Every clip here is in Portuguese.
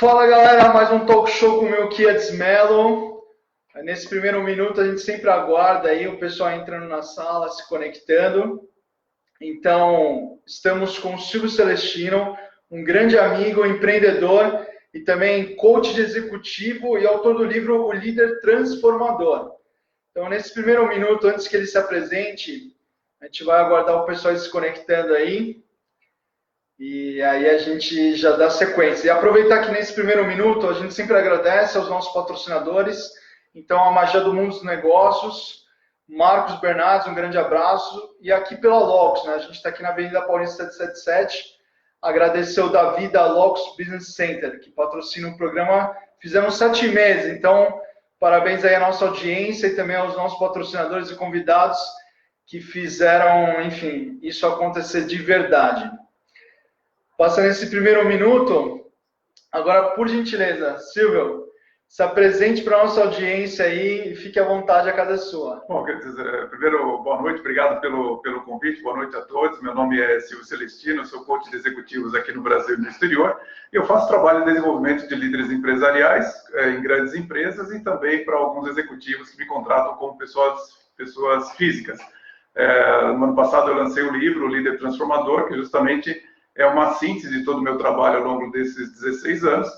Fala galera, mais um talk show com o meu Kids Mello. Nesse primeiro minuto a gente sempre aguarda aí o pessoal entrando na sala, se conectando. Então, estamos com o Silvio Celestino, um grande amigo, empreendedor e também coach de executivo e autor do livro O Líder Transformador. Então, nesse primeiro minuto, antes que ele se apresente, a gente vai aguardar o pessoal se conectando aí. E aí a gente já dá sequência. E aproveitar que nesse primeiro minuto a gente sempre agradece aos nossos patrocinadores. Então, a Magia do Mundo dos Negócios, Marcos Bernardes, um grande abraço. E aqui pela Locus, né? A gente está aqui na Avenida Paulista 777. Agradecer o Davi da Locus Business Center, que patrocina o programa. Fizemos 7 meses, então parabéns aí à nossa audiência e também aos nossos patrocinadores e convidados que fizeram, enfim, isso acontecer de verdade. Passando esse primeiro minuto, agora, por gentileza, Silvio, se apresente para a nossa audiência aí e fique à vontade, a casa é sua. Bom, quer dizer, primeiro, boa noite, obrigado pelo convite, boa noite a todos. Meu nome é Silvio Celestino, sou coach de executivos aqui no Brasil e no exterior. Eu faço trabalho de desenvolvimento de líderes empresariais em grandes empresas e também para alguns executivos que me contratam como pessoas físicas. No ano passado eu lancei o livro, O Líder Transformador, que justamente é uma síntese de todo o meu trabalho ao longo desses 16 anos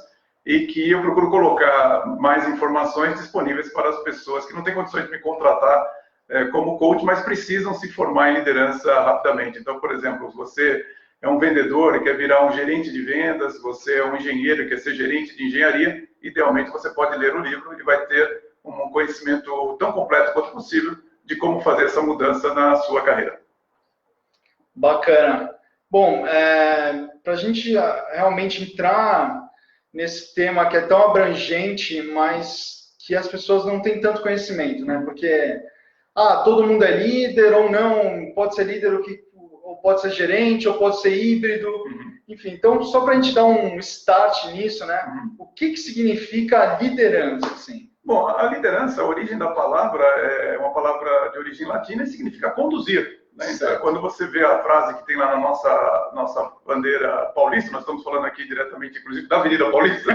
e que eu procuro colocar mais informações disponíveis para as pessoas que não têm condições de me contratar como coach, mas precisam se formar em liderança rapidamente. Então, por exemplo, você é um vendedor e quer virar um gerente de vendas, você é um engenheiro e quer ser gerente de engenharia, idealmente você pode ler o livro e vai ter um conhecimento tão completo quanto possível de como fazer essa mudança na sua carreira. Bacana. Bom, para a gente realmente entrar nesse tema que é tão abrangente, mas que as pessoas não têm tanto conhecimento, né? Porque, todo mundo é líder ou não, pode ser líder ou pode ser gerente, ou pode ser híbrido, enfim. Então, só para a gente dar um start nisso, né? O que significa liderança, assim? Bom, a liderança, a origem da palavra é uma palavra de origem latina e significa conduzir. Né? Então, quando você vê a frase que tem lá na nossa bandeira paulista, nós estamos falando aqui diretamente, inclusive, da Avenida Paulista,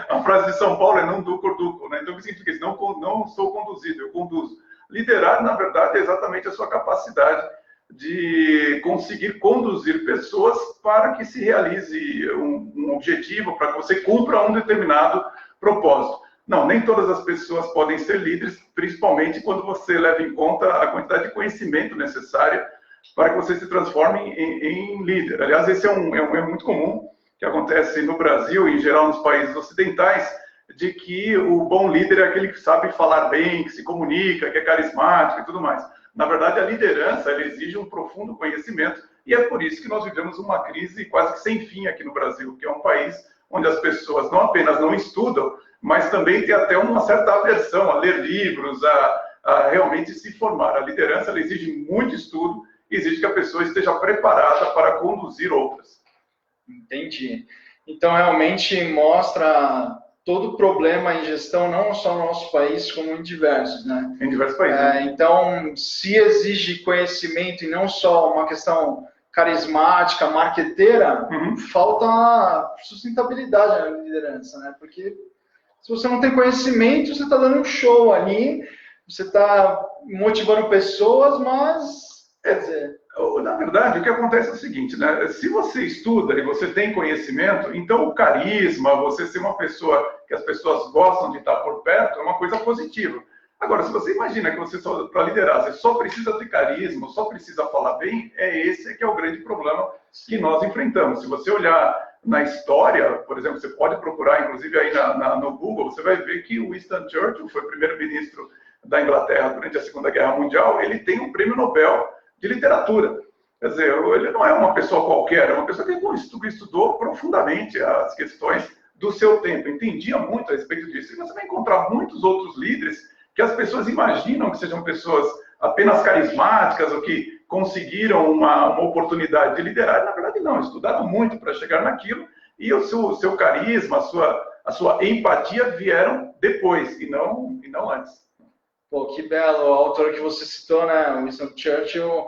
a frase de São Paulo é não duco or duco. Né? Então, o que significa isso? Não sou conduzido, eu conduzo. Liderar, na verdade, é exatamente a sua capacidade de conseguir conduzir pessoas para que se realize um objetivo, para que você cumpra um determinado propósito. Não, nem todas as pessoas podem ser líderes, principalmente quando você leva em conta a quantidade de conhecimento necessária para que você se transforme em líder. Aliás, esse é um erro muito comum que acontece no Brasil e, em geral, nos países ocidentais, de que o bom líder é aquele que sabe falar bem, que se comunica, que é carismático e tudo mais. Na verdade, a liderança ela exige um profundo conhecimento e é por isso que nós vivemos uma crise quase que sem fim aqui no Brasil, que é um país onde as pessoas não apenas não estudam, mas também tem até uma certa aversão a ler livros, a realmente se formar. A liderança ela exige muito estudo, exige que a pessoa esteja preparada para conduzir outras. Entendi. Então, realmente mostra todo o problema em gestão, não só no nosso país, como em diversos, né? Em diversos países. Então, se exige conhecimento e não só uma questão carismática, marqueteira, falta sustentabilidade na liderança, né? Porque se você não tem conhecimento, você está dando um show ali, você está motivando pessoas, mas, quer dizer... Na verdade, o que acontece é o seguinte, né? Se você estuda e você tem conhecimento, então o carisma, você ser uma pessoa que as pessoas gostam de estar por perto, é uma coisa positiva. Agora, se você imagina que você para liderar, você só precisa ter carisma, só precisa falar bem, esse que é o grande problema que nós enfrentamos. Se você olhar na história, por exemplo, você pode procurar, inclusive aí no Google, você vai ver que o Winston Churchill foi o primeiro-ministro da Inglaterra durante a Segunda Guerra Mundial, ele tem um prêmio Nobel de literatura. Quer dizer, ele não é uma pessoa qualquer, é uma pessoa que estudou profundamente as questões do seu tempo, entendia muito a respeito disso. E você vai encontrar muitos outros líderes que as pessoas imaginam que sejam pessoas apenas carismáticas ou que conseguiram uma oportunidade de liderar. Na verdade, não, estudaram muito para chegar naquilo e o seu carisma, a sua empatia vieram depois e não antes. Pô, que belo. O autor que você citou, né, Winston Churchill,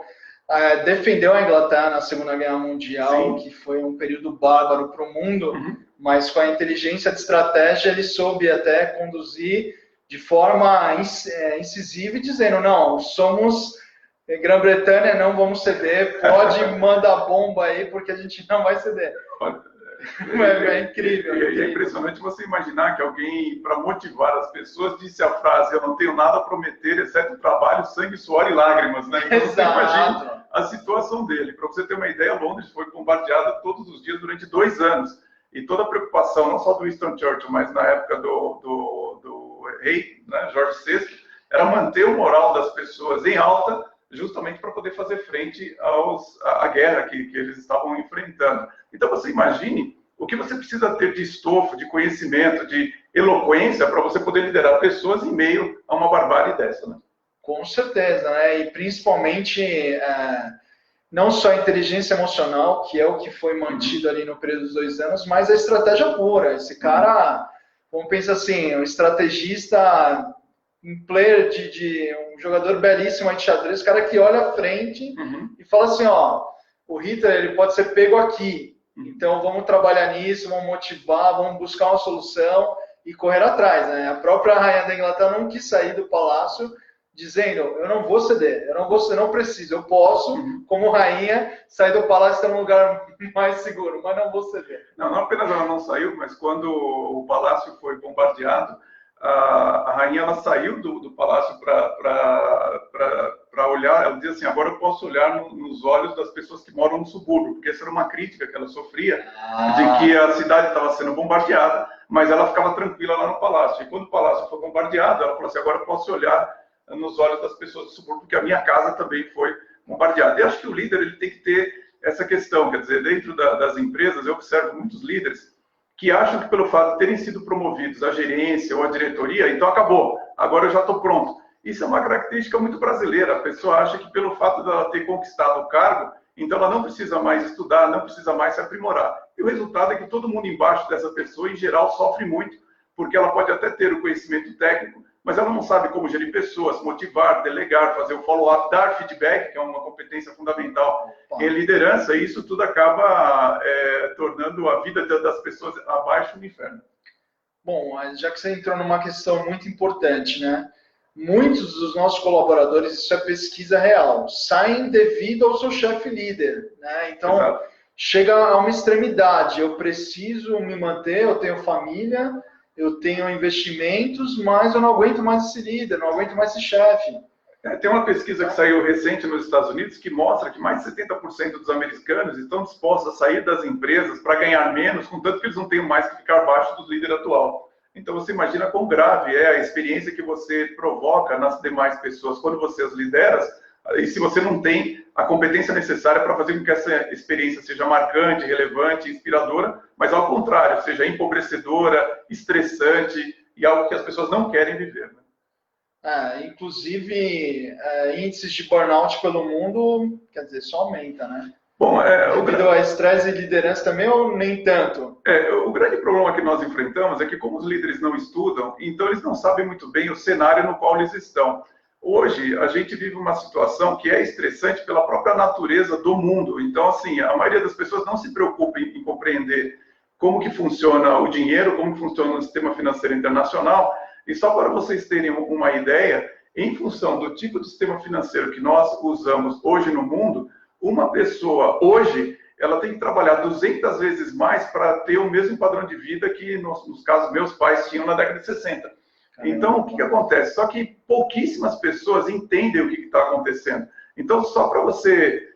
defendeu a Inglaterra na Segunda Guerra Mundial, Sim. que foi um período bárbaro para o mundo, mas com a inteligência de estratégia ele soube até conduzir de forma incisiva e dizendo, não, somos Grã-Bretanha, não vamos ceder, pode mandar bomba aí, porque a gente não vai ceder. É incrível. É impressionante você imaginar que alguém, para motivar as pessoas, disse a frase: eu não tenho nada a prometer, exceto trabalho, sangue, suor e lágrimas. Né? Então você imagina a situação dele. Para você ter uma ideia, Londres foi bombardeada todos os dias durante 2 anos. E toda a preocupação, não só do Winston Churchill, mas na época do rei, né, Jorge VI, era manter o moral das pessoas em alta, justamente para poder fazer frente à guerra que eles estavam enfrentando. Então você imagine o que você precisa ter de estofo, de conhecimento, de eloquência para você poder liderar pessoas em meio a uma barbárie dessa, né? Com certeza, né? E principalmente não só a inteligência emocional, que é o que foi mantido ali no período dos 2 anos, mas a estratégia pura. Esse cara, vamos pensar assim, um estrategista, um player um jogador belíssimo de xadrez, cara que olha à frente e fala assim, ó, o Hitler ele pode ser pego aqui, então vamos trabalhar nisso, vamos motivar, vamos buscar uma solução e correr atrás, né? A própria rainha da Inglaterra não quis sair do palácio dizendo, eu não vou ceder, não preciso, eu posso, como rainha, sair do palácio e estar num lugar mais seguro, mas não vou ceder. Não apenas ela não saiu, mas quando o palácio foi bombardeado, a rainha ela saiu do palácio para olhar, ela dizia assim, agora eu posso olhar nos olhos das pessoas que moram no subúrbio, porque essa era uma crítica que ela sofria, de que a cidade estava sendo bombardeada, mas ela ficava tranquila lá no palácio. E quando o palácio foi bombardeado, ela falou assim, agora eu posso olhar nos olhos das pessoas do subúrbio, porque a minha casa também foi bombardeada. E acho que o líder ele tem que ter essa questão, quer dizer, dentro das empresas, eu observo muitos líderes que acham que pelo fato de terem sido promovidos à gerência ou à diretoria, então acabou, agora eu já estou pronto. Isso é uma característica muito brasileira, a pessoa acha que pelo fato de ela ter conquistado o cargo, então ela não precisa mais estudar, não precisa mais se aprimorar. E o resultado é que todo mundo embaixo dessa pessoa, em geral, sofre muito, porque ela pode até ter o conhecimento técnico, mas ela não sabe como gerir pessoas, motivar, delegar, fazer o follow-up, dar feedback, que é uma competência fundamental em liderança, e isso tudo acaba tornando a vida das pessoas abaixo do inferno. Bom, já que você entrou numa questão muito importante, né? Muitos dos nossos colaboradores, isso é pesquisa real, saem devido ao seu chefe líder, né? Então, exato, chega a uma extremidade, eu preciso me manter, eu tenho família, eu tenho investimentos, mas eu não aguento mais esse líder, não aguento mais esse chefe. Tem uma pesquisa que saiu recente nos Estados Unidos que mostra que mais de 70% dos americanos estão dispostos a sair das empresas para ganhar menos, contanto que eles não tenham mais que ficar abaixo do líder atual. Então você imagina quão grave é a experiência que você provoca nas demais pessoas quando você as lidera, e se você não tem a competência necessária para fazer com que essa experiência seja marcante, relevante, inspiradora, mas ao contrário, seja empobrecedora, estressante e algo que as pessoas não querem viver. Né? Inclusive, índices de burnout pelo mundo, quer dizer, só aumenta, né? Bom, devido a estresse e liderança também ou nem tanto? O grande problema que nós enfrentamos é que como os líderes não estudam, então eles não sabem muito bem o cenário no qual eles estão. Hoje, a gente vive uma situação que é estressante pela própria natureza do mundo. Então, assim, a maioria das pessoas não se preocupa em compreender como que funciona o dinheiro, como que funciona o sistema financeiro internacional. E só para vocês terem uma ideia, em função do tipo de sistema financeiro que nós usamos hoje no mundo, uma pessoa hoje, ela tem que trabalhar 200 vezes mais para ter o mesmo padrão de vida que, nos casos, meus pais tinham na década de 60. Então, o que acontece? Só que pouquíssimas pessoas entendem o que está acontecendo. Então, só para você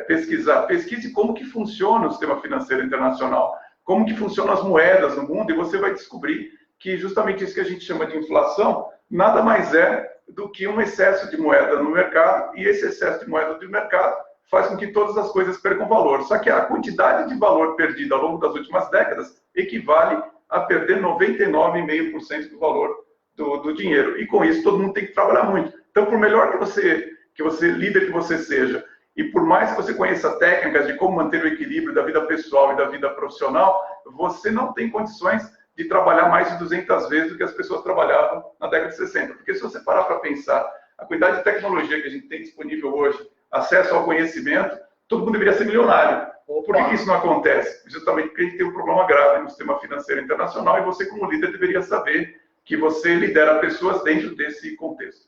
pesquisar, pesquise como que funciona o sistema financeiro internacional, como que funcionam as moedas no mundo, e você vai descobrir que justamente isso que a gente chama de inflação, nada mais é do que um excesso de moeda no mercado, e esse excesso de moeda do mercado faz com que todas as coisas percam valor. Só que a quantidade de valor perdida ao longo das últimas décadas equivale a perder 99,5% do valor do dinheiro. E com isso, todo mundo tem que trabalhar muito. Então, por melhor que você líder que você seja, e por mais que você conheça técnicas de como manter o equilíbrio da vida pessoal e da vida profissional, você não tem condições de trabalhar mais de 200 vezes do que as pessoas trabalhavam na década de 60. Porque se você parar para pensar, a quantidade de tecnologia que a gente tem disponível hoje, acesso ao conhecimento, todo mundo deveria ser milionário. Por que isso não acontece? Justamente porque a gente tem um problema grave no sistema financeiro internacional e você, como líder, deveria saber que você lidera pessoas dentro desse contexto.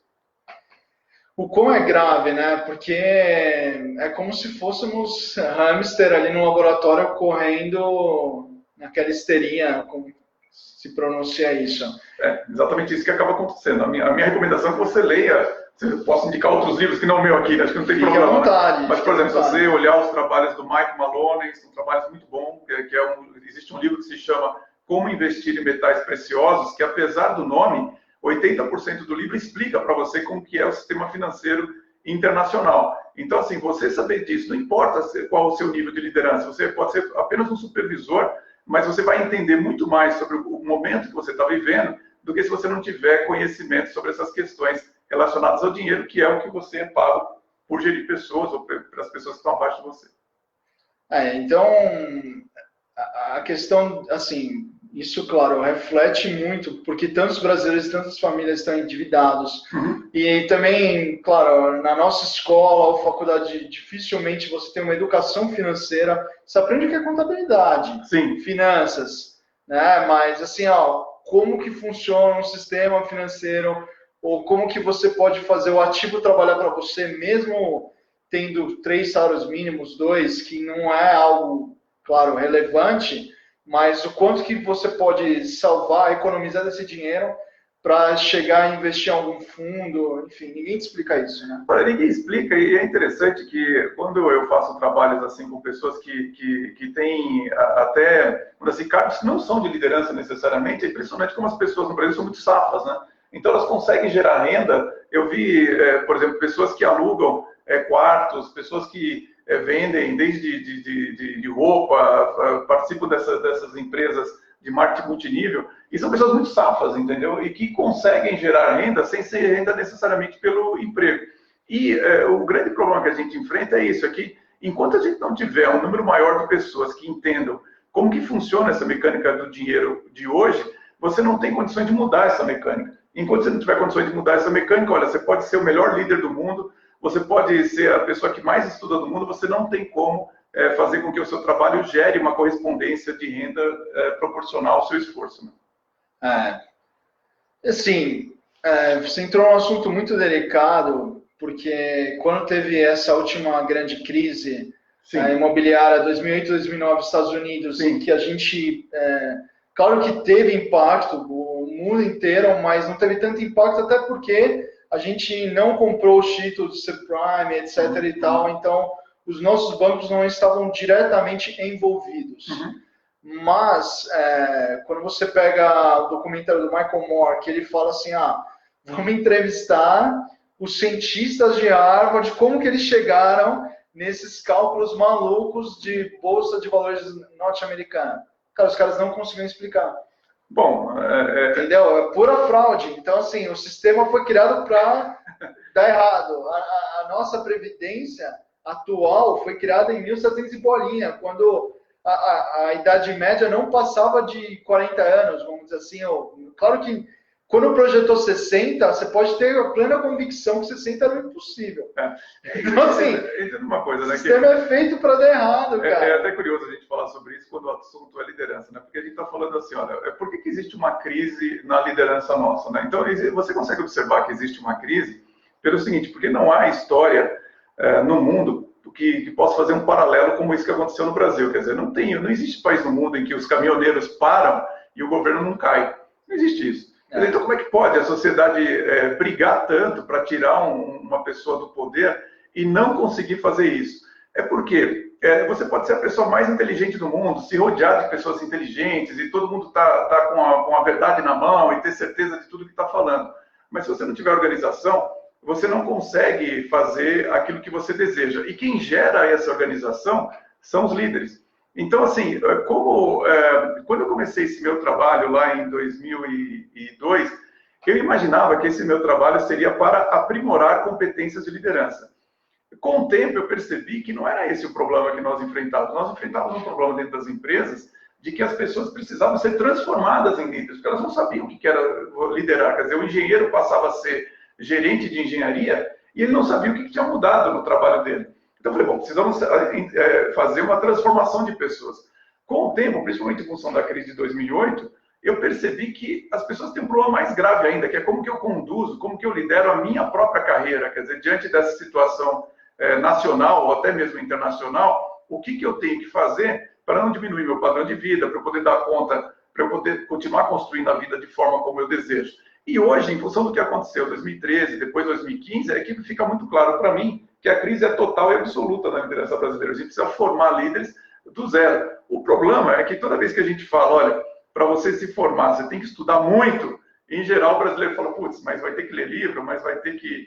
O quão é grave, né? Porque é como se fôssemos hamster ali no laboratório correndo naquela esteirinha, como se pronuncia isso. É exatamente isso que acaba acontecendo. A minha recomendação é que você leia. Eu posso indicar outros livros que não o meu aqui, né? Acho que não tem Fique problema. à vontade, né? Mas, por exemplo, se você olhar os trabalhos do Mike Maloney, são trabalhos muito bons, existe um livro que se chama Como Investir em Metais Preciosos, que apesar do nome, 80% do livro explica para você como que é o sistema financeiro internacional. Então, assim, você saber disso, não importa qual o seu nível de liderança, você pode ser apenas um supervisor, mas você vai entender muito mais sobre o momento que você está vivendo do que se você não tiver conhecimento sobre essas questões relacionadas ao dinheiro, que é o que você é pago por gerir pessoas ou pelas pessoas que estão abaixo de você. Então, a questão, assim, isso, claro, reflete muito, porque tantos brasileiros e tantas famílias estão endividados. E também, claro, na nossa escola ou faculdade, dificilmente você tem uma educação financeira. Você aprende o que é contabilidade, Sim. Finanças, né? Mas, assim, como que funciona um sistema financeiro, ou como que você pode fazer o ativo trabalhar para você, mesmo tendo 3 salários mínimos, 2, que não é algo, claro, relevante, mas o quanto que você pode salvar, economizar desse dinheiro para chegar a investir em algum fundo, enfim, ninguém te explica isso, né? Ninguém explica, e é interessante que quando eu faço trabalhos assim com pessoas que têm até, assim, cargos que não são de liderança necessariamente, é impressionante como as pessoas no Brasil são muito safas, né? Então elas conseguem gerar renda. Eu vi, por exemplo, pessoas que alugam quartos, pessoas que vendem desde de roupa, participam dessas empresas de marketing multinível, e são pessoas muito safas, entendeu? E que conseguem gerar renda sem ser renda necessariamente pelo emprego. E o grande problema que a gente enfrenta é isso, é que enquanto a gente não tiver um número maior de pessoas que entendam como que funciona essa mecânica do dinheiro de hoje, você não tem condições de mudar essa mecânica. Enquanto você não tiver condições de mudar essa mecânica, olha, você pode ser o melhor líder do mundo, você pode ser a pessoa que mais estuda do mundo, você não tem como fazer com que o seu trabalho gere uma correspondência de renda proporcional ao seu esforço. Né? Assim, você entrou num assunto muito delicado, porque quando teve essa última grande crise imobiliária, 2008, 2009, Estados Unidos, em que a gente... claro que teve impacto, o mundo inteiro, mas não teve tanto impacto, até porque a gente não comprou os títulos de subprime, etc. e tal, então os nossos bancos não estavam diretamente envolvidos. Mas, quando você pega o documentário do Michael Moore, que ele fala assim, vamos entrevistar os cientistas de Harvard, como que eles chegaram nesses cálculos malucos de bolsa de valores norte-americana. Cara, os caras não conseguiram explicar. Bom, entendeu? É pura fraude. Então, assim, o sistema foi criado para dar errado. A nossa previdência atual foi criada em 1700 e bolinha, quando a idade média não passava de 40 anos, vamos dizer assim. Claro que quando projetou 60, você pode ter a plena convicção que 60 era impossível. Então, assim, uma coisa, né, o sistema é feito para dar errado, cara. É até curioso a gente falar sobre isso quando o assunto é liderança, né? Porque a gente está falando assim, olha, por que existe uma crise na liderança nossa, né? Então, você consegue observar que existe uma crise pelo seguinte, porque não há história no mundo que possa fazer um paralelo como isso que aconteceu no Brasil. Quer dizer, não existe país no mundo em que os caminhoneiros param e o governo não cai. Não existe isso. Então, como é que pode a sociedade brigar tanto para tirar uma pessoa do poder e não conseguir fazer isso? É porque você pode ser a pessoa mais inteligente do mundo, se rodear de pessoas inteligentes e todo mundo tá com a verdade na mão e ter certeza de tudo que está falando. Mas se você não tiver organização, você não consegue fazer aquilo que você deseja. E quem gera essa organização são os líderes. Então, assim, quando eu comecei esse meu trabalho lá em 2002, eu imaginava que esse meu trabalho seria para aprimorar competências de liderança. Com o tempo, eu percebi que não era esse o problema que nós enfrentávamos. Nós enfrentávamos um problema dentro das empresas de que as pessoas precisavam ser transformadas em líderes, porque elas não sabiam o que era liderar. Quer dizer, o engenheiro passava a ser gerente de engenharia e ele não sabia o que tinha mudado no trabalho dele. Então eu falei, bom, precisamos fazer uma transformação de pessoas. Com o tempo, principalmente em função da crise de 2008, eu percebi que as pessoas têm um problema mais grave ainda, que é como que eu conduzo, como que eu lidero a minha própria carreira. Quer dizer, diante dessa situação nacional ou até mesmo internacional, o que eu tenho que fazer para não diminuir meu padrão de vida, para eu poder dar conta, para eu poder continuar construindo a vida de forma como eu desejo. E hoje, em função do que aconteceu em 2013, depois 2015, é que fica muito claro para mim que a crise é total e absoluta na liderança brasileira. A gente precisa formar líderes do zero. O problema é que toda vez que a gente fala, olha, para você se formar, você tem que estudar muito, em geral o brasileiro fala, putz, mas vai ter que ler livro, mas vai ter que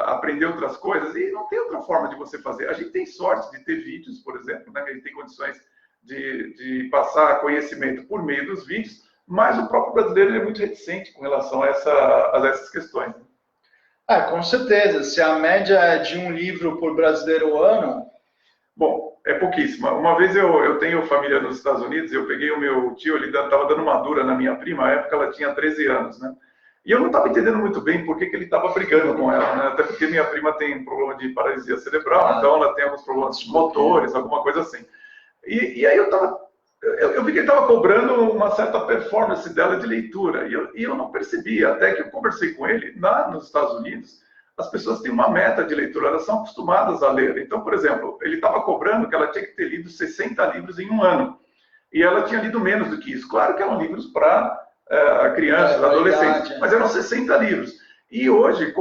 aprender outras coisas, e não tem outra forma de você fazer. A gente tem sorte de ter vídeos, por exemplo, né, que a gente tem condições de passar conhecimento por meio dos vídeos, mas o próprio brasileiro é muito reticente com relação a essas questões. Com certeza. Se a média é de um livro por brasileiro ano... Bom, é pouquíssima. Uma vez eu tenho família nos Estados Unidos, eu peguei o meu tio, ele estava dando uma dura na minha prima, na época ela tinha 13 anos, né? E eu não estava entendendo muito bem por que ele estava brigando com ela, né? Até porque minha prima tem um problema de paralisia cerebral, então ela tem alguns problemas motores, alguma coisa assim. E aí eu vi que ele estava cobrando uma certa performance dela de leitura, e eu não percebi, até que eu conversei com ele, nos Estados Unidos, as pessoas têm uma meta de leitura, elas são acostumadas a ler. Então, por exemplo, ele estava cobrando que ela tinha que ter lido 60 livros em um ano, e ela tinha lido menos do que isso. Claro que eram livros para crianças, adolescentes, mas eram 60 livros. E hoje,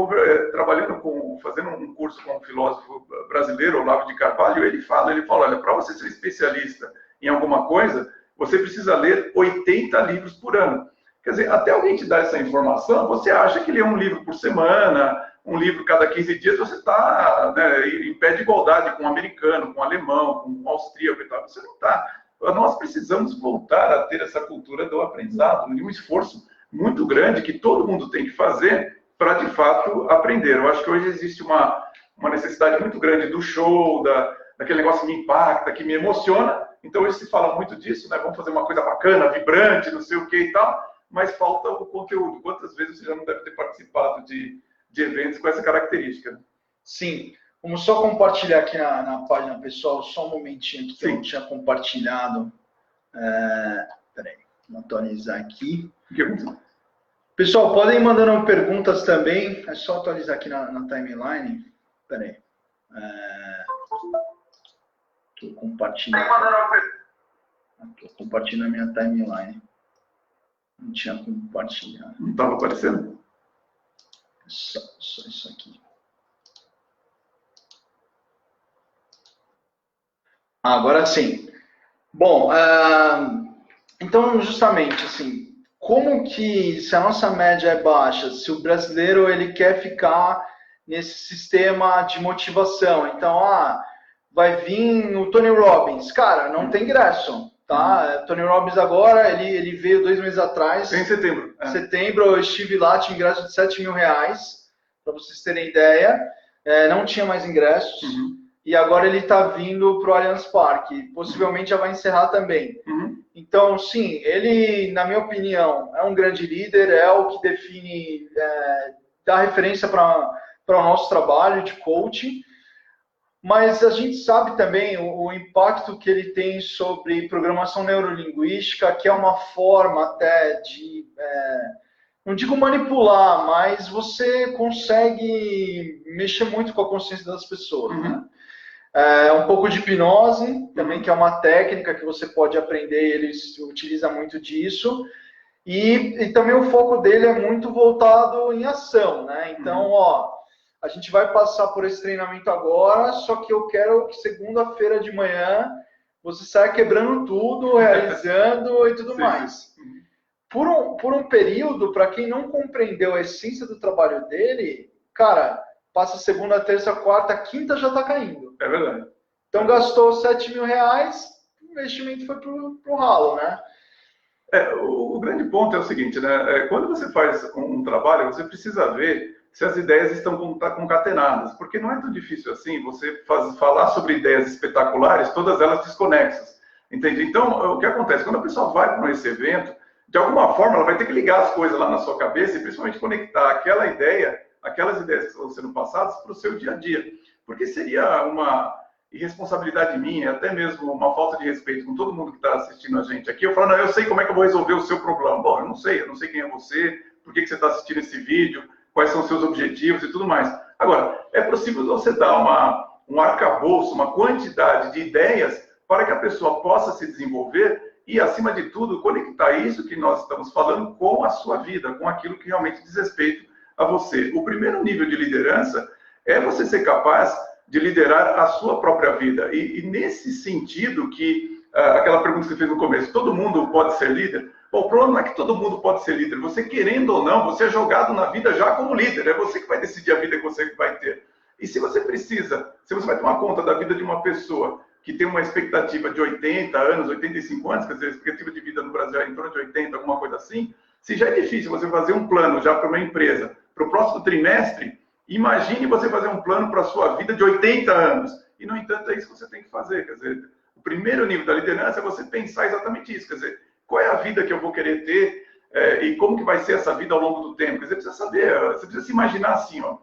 fazendo um curso com um filósofo brasileiro, Olavo de Carvalho, ele fala, olha, para você ser especialista em alguma coisa, você precisa ler 80 livros por ano. Quer dizer, até alguém te dar essa informação, você acha que ler um livro por semana, um livro cada 15 dias, você está, né, em pé de igualdade com um americano, com um alemão, com um austríaco e tal. Você não está. Nós precisamos voltar a ter essa cultura do aprendizado, de um esforço muito grande que todo mundo tem que fazer para, de fato, aprender. Eu acho que hoje existe uma necessidade muito grande do show, daquele negócio que me impacta, que me emociona. Então, hoje se fala muito disso, né? Vamos fazer uma coisa bacana, vibrante, não sei o que e tal, mas falta o conteúdo. Quantas vezes você já não deve ter participado de eventos com essa característica? Sim. Vamos só compartilhar aqui na página, pessoal, só um momentinho aqui que eu não tinha compartilhado. Peraí, vou atualizar aqui. Pessoal, podem ir mandando perguntas também, é só atualizar aqui na timeline. Peraí. Estou compartilhando. Estou compartilhando a minha timeline. Não tinha compartilhado. Não estava aparecendo? Só isso aqui. Agora sim. Bom, então justamente assim, como que se a nossa média é baixa, se o brasileiro ele quer ficar nesse sistema de motivação, então vai vir o Tony Robbins, cara, não tem ingresso, tá? Tony Robbins agora ele veio 2 meses atrás. Em setembro. Em setembro eu estive lá, tinha ingresso de R$7.000, para vocês terem ideia, não tinha mais ingressos. E agora ele está vindo para o Allianz Parque. Possivelmente já vai encerrar também. Então, sim, ele, na minha opinião, é um grande líder, é o que define, dá referência para o nosso trabalho de coaching. Mas a gente sabe também o impacto que ele tem sobre programação neurolinguística, que é uma forma até de, não digo manipular, mas você consegue mexer muito com a consciência das pessoas, né? Um pouco de hipnose, também, que é uma técnica que você pode aprender, ele utiliza muito disso. E também o foco dele é muito voltado em ação, né? Então, a gente vai passar por esse treinamento agora, só que eu quero que segunda-feira de manhã você saia quebrando tudo, realizando e tudo mais. Por um período, para quem não compreendeu a essência do trabalho dele, cara, passa segunda, terça, quarta, quinta já está caindo. É verdade. Então gastou R$7.000, o investimento foi pro ralo, né? O grande ponto é o seguinte, né? Quando você faz um trabalho, você precisa ver se as ideias estão concatenadas, porque não é tão difícil assim você falar sobre ideias espetaculares, todas elas desconexas, entende? Então, o que acontece? Quando a pessoa vai para esse evento, de alguma forma ela vai ter que ligar as coisas lá na sua cabeça e principalmente conectar aquela ideia aquelas ideias que estão sendo passadas para o seu dia a dia. Porque seria uma irresponsabilidade minha, até mesmo uma falta de respeito com todo mundo que está assistindo a gente aqui, eu falo, não, eu sei como é que eu vou resolver o seu problema. Bom, eu não sei quem é você, por que você está assistindo esse vídeo, quais são os seus objetivos e tudo mais. Agora, é possível você dar um arcabouço, uma quantidade de ideias para que a pessoa possa se desenvolver e, acima de tudo, conectar isso que nós estamos falando com a sua vida, com aquilo que realmente diz respeito a você. O primeiro nível de liderança é você ser capaz de liderar a sua própria vida. E nesse sentido que, aquela pergunta que você fez no começo, todo mundo pode ser líder? Bom, o problema não é que todo mundo pode ser líder. Você querendo ou não, você é jogado na vida já como líder. É você que vai decidir a vida que você vai ter. E se você precisa, se você vai tomar conta da vida de uma pessoa que tem uma expectativa de 80 anos, 85 anos, quer dizer, a expectativa de vida no Brasil é em torno de 80, alguma coisa assim, se já é difícil você fazer um plano já para uma empresa, para o próximo trimestre, imagine você fazer um plano para a sua vida de 80 anos. E, no entanto, é isso que você tem que fazer. Quer dizer, o primeiro nível da liderança é você pensar exatamente isso. Quer dizer, qual é a vida que eu vou querer ter e como que vai ser essa vida ao longo do tempo. Quer dizer, você precisa saber, você precisa se imaginar assim, ó.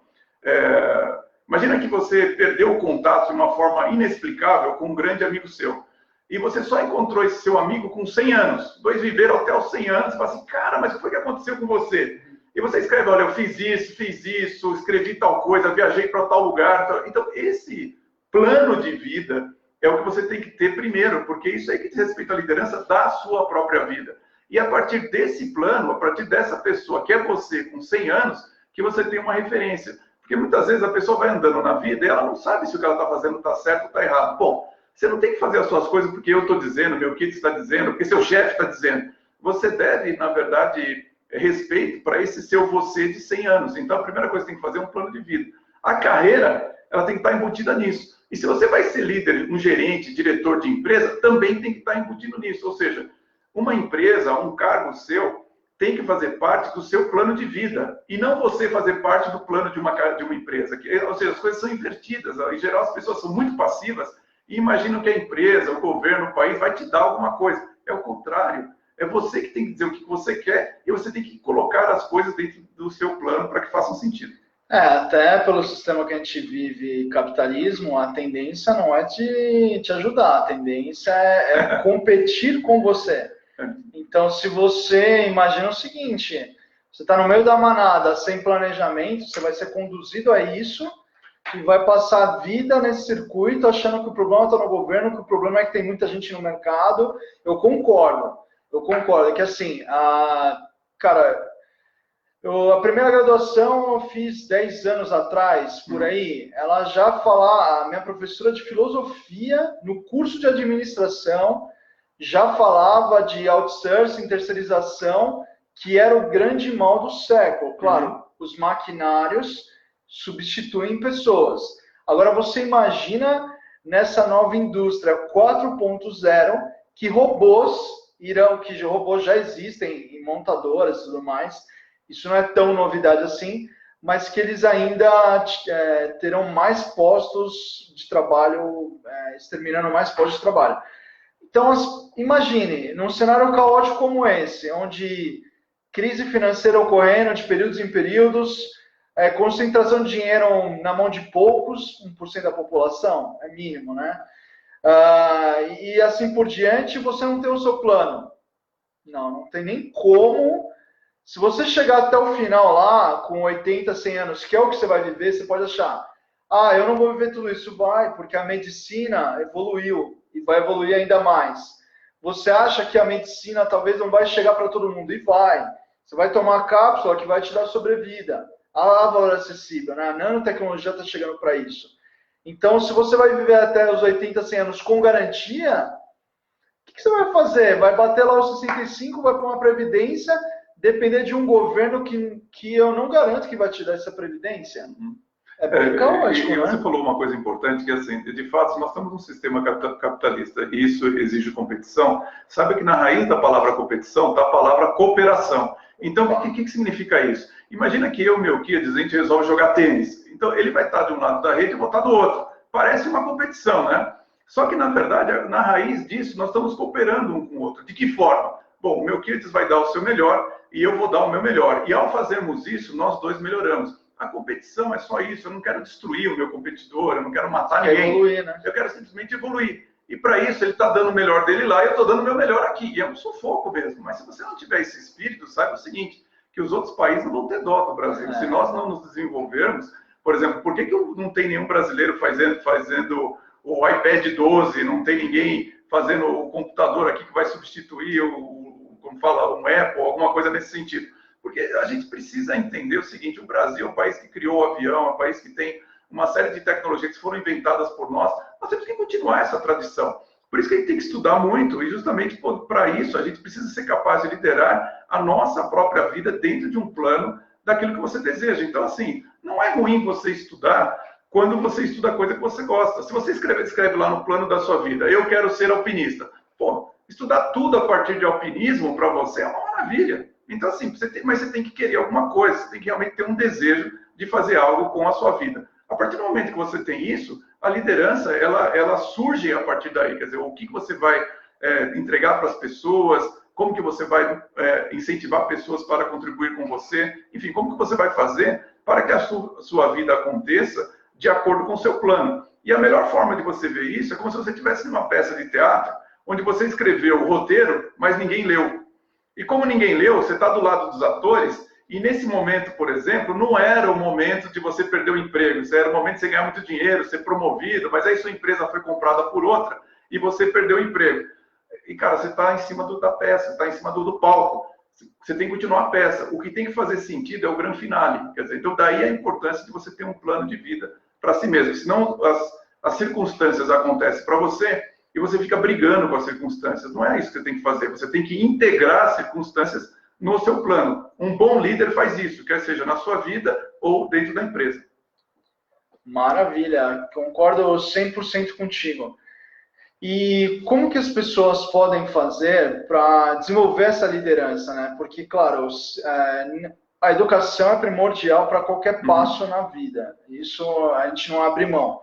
Imagina que você perdeu o contato de uma forma inexplicável com um grande amigo seu. E você só encontrou esse seu amigo com 100 anos. Dois viveram até os 100 anos e fala assim, cara, mas o que foi que aconteceu com você? E você escreve, olha, eu fiz isso, escrevi tal coisa, viajei para tal lugar. Então, esse plano de vida é o que você tem que ter primeiro, porque isso aí que diz respeito à liderança da sua própria vida. E a partir desse plano, a partir dessa pessoa que é você com 100 anos, que você tem uma referência. Porque muitas vezes a pessoa vai andando na vida e ela não sabe se o que ela está fazendo está certo ou está errado. Bom, você não tem que fazer as suas coisas porque eu estou dizendo, meu kit está dizendo, porque seu chefe está dizendo. Você deve, na verdade, respeito para esse seu você de 100 anos. Então, a primeira coisa que tem que fazer é um plano de vida. A carreira, ela tem que estar embutida nisso. E se você vai ser líder, um gerente, diretor de empresa, também tem que estar embutido nisso. Ou seja, uma empresa, um cargo seu, tem que fazer parte do seu plano de vida. E não você fazer parte do plano de uma empresa. Ou seja, as coisas são invertidas. Em geral, as pessoas são muito passivas e imaginam que a empresa, o governo, o país vai te dar alguma coisa. É o contrário. É você que tem que dizer o que você quer e você tem que colocar as coisas dentro do seu plano para que façam sentido. Até pelo sistema que a gente vive, capitalismo, a tendência não é de te ajudar, a tendência é competir com você. Então, se você imagina o seguinte, você está no meio da manada, sem planejamento, você vai ser conduzido a isso e vai passar a vida nesse circuito achando que o problema está no governo, que o problema é que tem muita gente no mercado. Eu concordo, é que assim, cara, a primeira graduação eu fiz 10 anos atrás, por aí, ela já falava, a minha professora de filosofia, no curso de administração, já falava de outsourcing, terceirização, que era o grande mal do século. Claro, os maquinários substituem pessoas. Agora você imagina nessa nova indústria 4.0 que robôs já existem em montadoras e tudo mais. Isso não é tão novidade assim, mas que eles ainda terão mais postos de trabalho, exterminando mais postos de trabalho. Então, imagine, num cenário caótico como esse, onde crise financeira ocorrendo de períodos em períodos, concentração de dinheiro na mão de poucos, 1% da população, é mínimo, né? E assim por diante, você não tem o seu plano. Não tem nem como. Se você chegar até o final lá, com 80, 100 anos, que é o que você vai viver, você pode achar, eu não vou viver tudo isso. Vai, porque a medicina evoluiu e vai evoluir ainda mais. Você acha que a medicina talvez não vai chegar para todo mundo? E vai. Você vai tomar a cápsula que vai te dar sobrevida. Há valor acessível, né? A nanotecnologia está chegando para isso. Então, se você vai viver até os 80, 100 anos com garantia, o que você vai fazer? Vai bater lá os 65, vai para uma previdência, depender de um governo que eu não garanto que vai te dar essa previdência. É bem caótico, né? Você falou uma coisa importante, que assim, de fato, nós estamos num sistema capitalista e isso exige competição. Sabe que na raiz da palavra competição está a palavra cooperação. Então, o que significa isso? Imagina que meu Kia, a gente resolve jogar tênis. Então, ele vai estar de um lado da rede e eu vou estar do outro. Parece uma competição, né? Só que, na verdade, na raiz disso, nós estamos cooperando um com o outro. De que forma? Bom, o meu Kia vai dar o seu melhor e eu vou dar o meu melhor. E ao fazermos isso, nós dois melhoramos. A competição é só isso, eu não quero destruir o meu competidor, eu não quero matar ninguém. Evoluir, né? Eu quero simplesmente evoluir. E para isso ele está dando o melhor dele lá e eu estou dando o meu melhor aqui. E é um sufoco mesmo. Mas se você não tiver esse espírito, saiba o seguinte, que os outros países não vão ter dó do Brasil. Se nós não nos desenvolvermos, por exemplo, por que não tem nenhum brasileiro fazendo o iPad 12, não tem ninguém fazendo o computador aqui que vai substituir como fala, um Apple, alguma coisa nesse sentido? Porque a gente precisa entender o seguinte, o Brasil é um país que criou o avião, é um país que tem uma série de tecnologias que foram inventadas por nós temos que continuar essa tradição. Por isso que a gente tem que estudar muito, e justamente para isso a gente precisa ser capaz de liderar a nossa própria vida dentro de um plano daquilo que você deseja. Então, assim, não é ruim você estudar quando você estuda a coisa que você gosta. Se você escreve lá no plano da sua vida, eu quero ser alpinista. Pô, estudar tudo a partir de alpinismo para você é uma maravilha. Então, assim, mas você tem que querer alguma coisa, você tem que realmente ter um desejo de fazer algo com a sua vida. A partir do momento que você tem isso, a liderança, ela surge a partir daí. Quer dizer, o que você vai entregar para as pessoas, como que você vai incentivar pessoas para contribuir com você, enfim, como que você vai fazer para que a sua vida aconteça de acordo com o seu plano. E a melhor forma de você ver isso é como se você estivesse numa peça de teatro, onde você escreveu o roteiro, mas ninguém leu. E como ninguém leu, você está do lado dos atores, e nesse momento, por exemplo, não era o momento de você perder o emprego, isso era o momento de você ganhar muito dinheiro, ser promovido, mas aí sua empresa foi comprada por outra e você perdeu o emprego. E, cara, você está em cima da peça, está em cima do palco, você tem que continuar a peça. O que tem que fazer sentido é o grande finale. Quer dizer, então, daí a importância de você ter um plano de vida para si mesmo. Senão, as circunstâncias acontecem para você e você fica brigando com as circunstâncias. Não é isso que você tem que fazer. Você tem que integrar as circunstâncias no seu plano. Um bom líder faz isso, quer seja na sua vida ou dentro da empresa. Maravilha, concordo 100% contigo. E como que as pessoas podem fazer para desenvolver essa liderança, né? Porque, claro, a educação é primordial para qualquer passo na vida. Isso a gente não abre mão.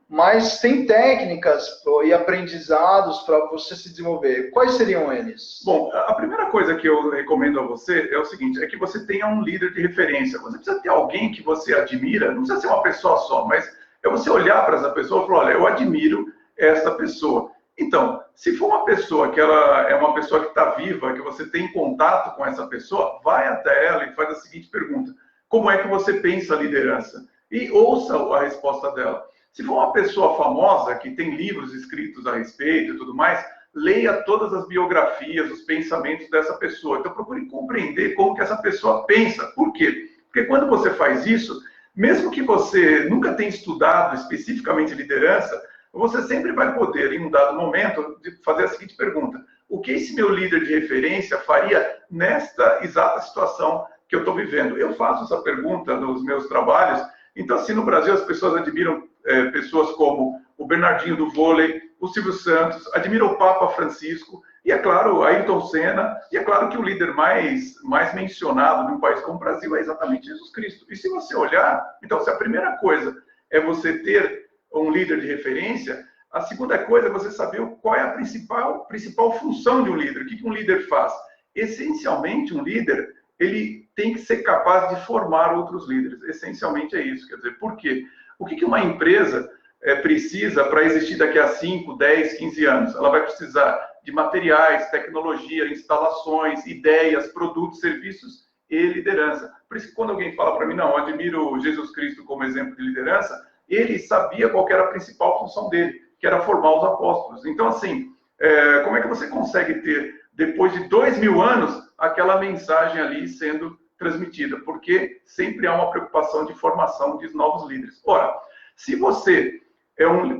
Mas tem técnicas e aprendizados para você se desenvolver. Quais seriam eles? Bom, a primeira coisa que eu recomendo a você é o seguinte, é que você tenha um líder de referência. Você precisa ter alguém que você admira, não precisa ser uma pessoa só, mas é você olhar para essa pessoa e falar, olha, eu admiro essa pessoa. Então, se for uma pessoa que ela é uma pessoa que está viva, que você tem contato com essa pessoa, vai até ela e faz a seguinte pergunta, como é que você pensa a liderança? E ouça a resposta dela. Se for uma pessoa famosa, que tem livros escritos a respeito e tudo mais, leia todas as biografias, os pensamentos dessa pessoa. Então, procure compreender como que essa pessoa pensa. Por quê? Porque quando você faz isso, mesmo que você nunca tenha estudado especificamente liderança, você sempre vai poder, em um dado momento, fazer a seguinte pergunta. O que esse meu líder de referência faria nesta exata situação que eu estou vivendo? Eu faço essa pergunta nos meus trabalhos. Então, assim, no Brasil, as pessoas admiram pessoas como o Bernardinho do vôlei, o Silvio Santos, admiram o Papa Francisco, e, é claro, Ayrton Senna, e é claro que o líder mais mencionado de um país como o Brasil é exatamente Jesus Cristo. E se você olhar, então, se a primeira coisa é você ter um líder de referência, a segunda coisa é você saber qual é a principal função de um líder, o que um líder faz. Essencialmente, um líder, ele tem que ser capaz de formar outros líderes. Essencialmente é isso. Quer dizer, por quê? O que uma empresa precisa para existir daqui a 5, 10, 15 anos? Ela vai precisar de materiais, tecnologia, instalações, ideias, produtos, serviços e liderança. Por isso que quando alguém fala para mim, não, eu admiro Jesus Cristo como exemplo de liderança, ele sabia qual era a principal função dele, que era formar os apóstolos. Então, assim, como é que você consegue ter, depois de 2000 anos, aquela mensagem ali sendo transmitida? Porque sempre há uma preocupação de formação de novos líderes. Ora, se você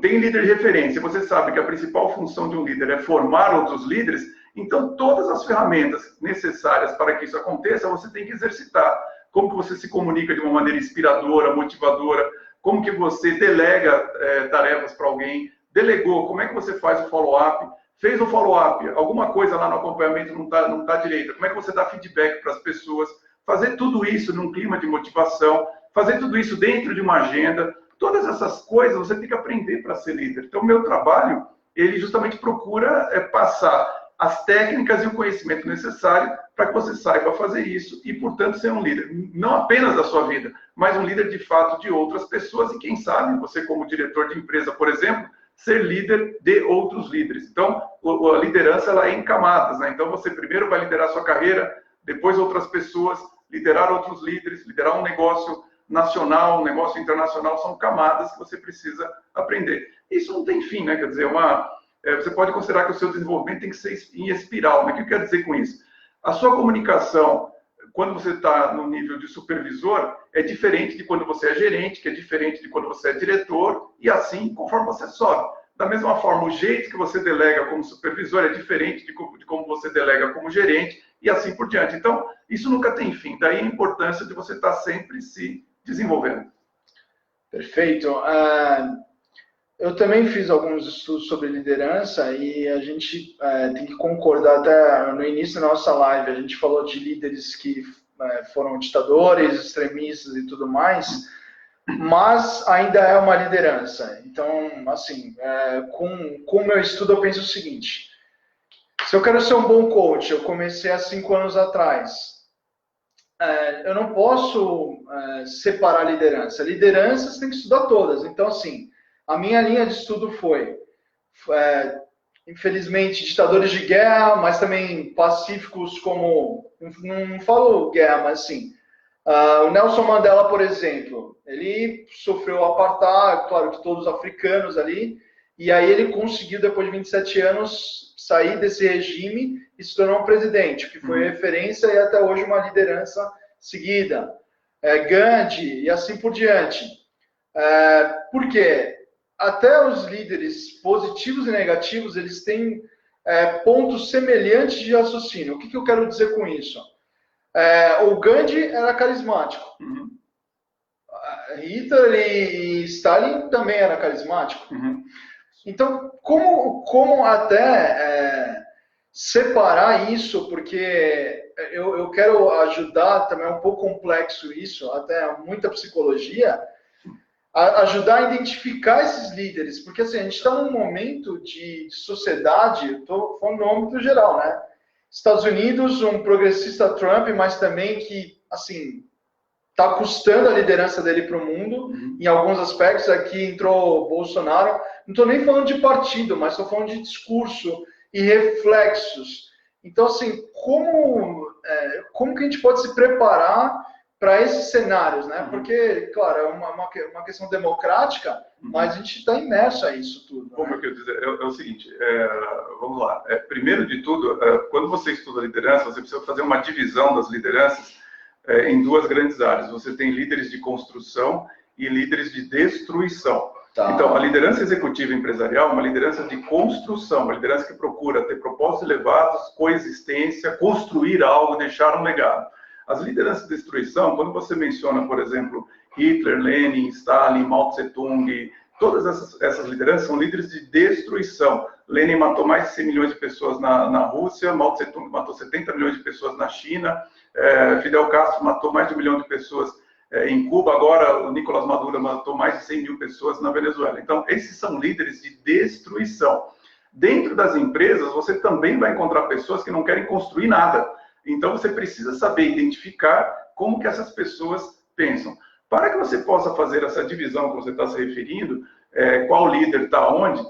tem líder de referência, você sabe que a principal função de um líder é formar outros líderes, então todas as ferramentas necessárias para que isso aconteça, você tem que exercitar. Como que você se comunica de uma maneira inspiradora, motivadora, como que você delega tarefas para alguém, delegou, como é que você faz o follow-up, fez o follow-up, alguma coisa lá no acompanhamento não tá direita, como é que você dá feedback para as pessoas, fazer tudo isso num clima de motivação, fazer tudo isso dentro de uma agenda, todas essas coisas você tem que aprender para ser líder. Então, o meu trabalho, ele justamente procura passar as técnicas e o conhecimento necessário para que você saiba fazer isso e, portanto, ser um líder, não apenas da sua vida, mas um líder de fato de outras pessoas e, quem sabe, você como diretor de empresa, por exemplo, ser líder de outros líderes. Então, a liderança ela é em camadas, né? Então, você primeiro vai liderar a sua carreira, depois outras pessoas, liderar outros líderes, liderar um negócio nacional, um negócio internacional, são camadas que você precisa aprender. Isso não tem fim, né? Quer dizer, você pode considerar que o seu desenvolvimento tem que ser em espiral. Mas o que eu quero dizer com isso? A sua comunicação, quando você está no nível de supervisor, é diferente de quando você é gerente, que é diferente de quando você é diretor, e assim conforme você sobe. Da mesma forma, o jeito que você delega como supervisor é diferente de como você delega como gerente, e assim por diante. Então, isso nunca tem fim. Daí a importância de você estar sempre se desenvolvendo. Perfeito. Eu também fiz alguns estudos sobre liderança e a gente tem que concordar, até no início da nossa live, a gente falou de líderes que foram ditadores, extremistas e tudo mais, mas ainda é uma liderança. Então, assim, com o meu estudo eu penso o seguinte: se eu quero ser um bom coach, eu comecei há 5 anos atrás, eu não posso separar a liderança. Lideranças tem que estudar todas. Então, assim, a minha linha de estudo foi, infelizmente, ditadores de guerra, mas também pacíficos como, não falo guerra, mas assim, o Nelson Mandela, por exemplo, ele sofreu apartheid, claro que todos africanos ali, e aí ele conseguiu, depois de 27 anos, sair desse regime e se tornar um presidente, que foi referência e até hoje uma liderança seguida. Gandhi e assim por diante. Por quê? Até os líderes positivos e negativos, eles têm pontos semelhantes de raciocínio. O que eu quero dizer com isso? O Gandhi era carismático. Hitler e Stalin também era carismático. Então, como até separar isso, porque eu quero ajudar, também é um pouco complexo isso, até muita psicologia, ajudar a identificar esses líderes, porque assim, a gente está num momento de sociedade, estou falando no âmbito geral, né? Estados Unidos, um progressista Trump, mas também que, assim, está custando a liderança dele para o mundo, em alguns aspectos. Aqui entrou Bolsonaro, não estou nem falando de partido, mas estou falando de discurso e reflexos. Então, assim, como que a gente pode se preparar para esses cenários, né? Porque, claro, é uma questão democrática, mas a gente está imerso a isso tudo. Como eu quero dizer, é o seguinte, vamos lá. Primeiro de tudo, quando você estuda liderança, você precisa fazer uma divisão das lideranças em duas grandes áreas. Você tem líderes de construção e líderes de destruição. Tá. Então, a liderança executiva empresarial é uma liderança de construção, uma liderança que procura ter propósitos elevados, coexistência, construir algo, deixar um legado. As lideranças de destruição, quando você menciona, por exemplo, Hitler, Lenin, Stalin, Mao Tse-tung, todas essas lideranças são líderes de destruição. Lenin matou mais de 100 milhões de pessoas na Rússia, Mao Tse-tung matou 70 milhões de pessoas na China, Fidel Castro matou mais de 1 milhão de pessoas em Cuba, agora o Nicolás Maduro matou mais de 100 mil pessoas na Venezuela. Então, esses são líderes de destruição. Dentro das empresas, você também vai encontrar pessoas que não querem construir nada. Então, você precisa saber identificar como que essas pessoas pensam. Para que você possa fazer essa divisão que você está se referindo, qual líder está onde,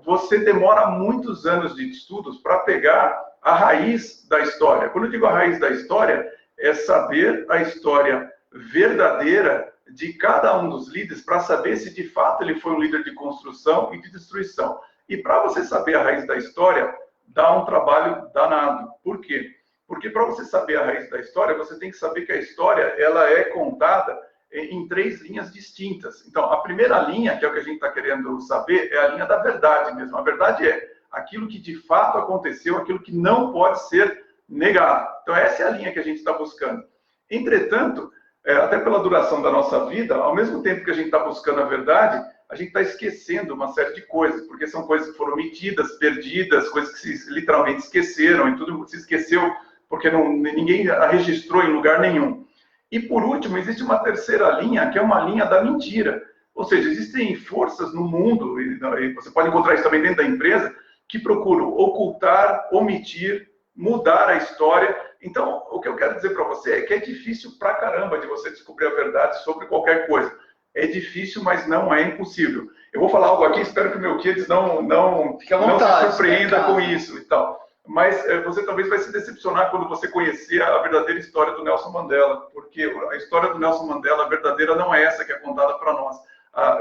você demora muitos anos de estudos para pegar a raiz da história. Quando eu digo a raiz da história, é saber a história verdadeira de cada um dos líderes para saber se de fato ele foi um líder de construção e de destruição. E para você saber a raiz da história, dá um trabalho danado. Por quê? Porque para você saber a raiz da história, você tem que saber que a história ela é contada em 3 linhas distintas. Então, a primeira linha, que é o que a gente está querendo saber, é a linha da verdade mesmo. A verdade é aquilo que de fato aconteceu, aquilo que não pode ser negado. Então, essa é a linha que a gente está buscando. Entretanto, até pela duração da nossa vida, ao mesmo tempo que a gente está buscando a verdade, a gente está esquecendo uma série de coisas, porque são coisas que foram omitidas, perdidas, coisas que se literalmente esqueceram, e tudo se esqueceu porque ninguém a registrou em lugar nenhum. E, por último, existe uma terceira linha, que é uma linha da mentira. Ou seja, existem forças no mundo, e você pode encontrar isso também dentro da empresa, que procuram ocultar, omitir, mudar a história. Então, o que eu quero dizer para você é que é difícil pra caramba de você descobrir a verdade sobre qualquer coisa. É difícil, mas não é impossível. Eu vou falar algo aqui, espero que o meu Kids não se surpreenda com isso e tal. Mas você talvez vai se decepcionar quando você conhecer a verdadeira história do Nelson Mandela, porque a história do Nelson Mandela, a verdadeira, não é essa que é contada para nós.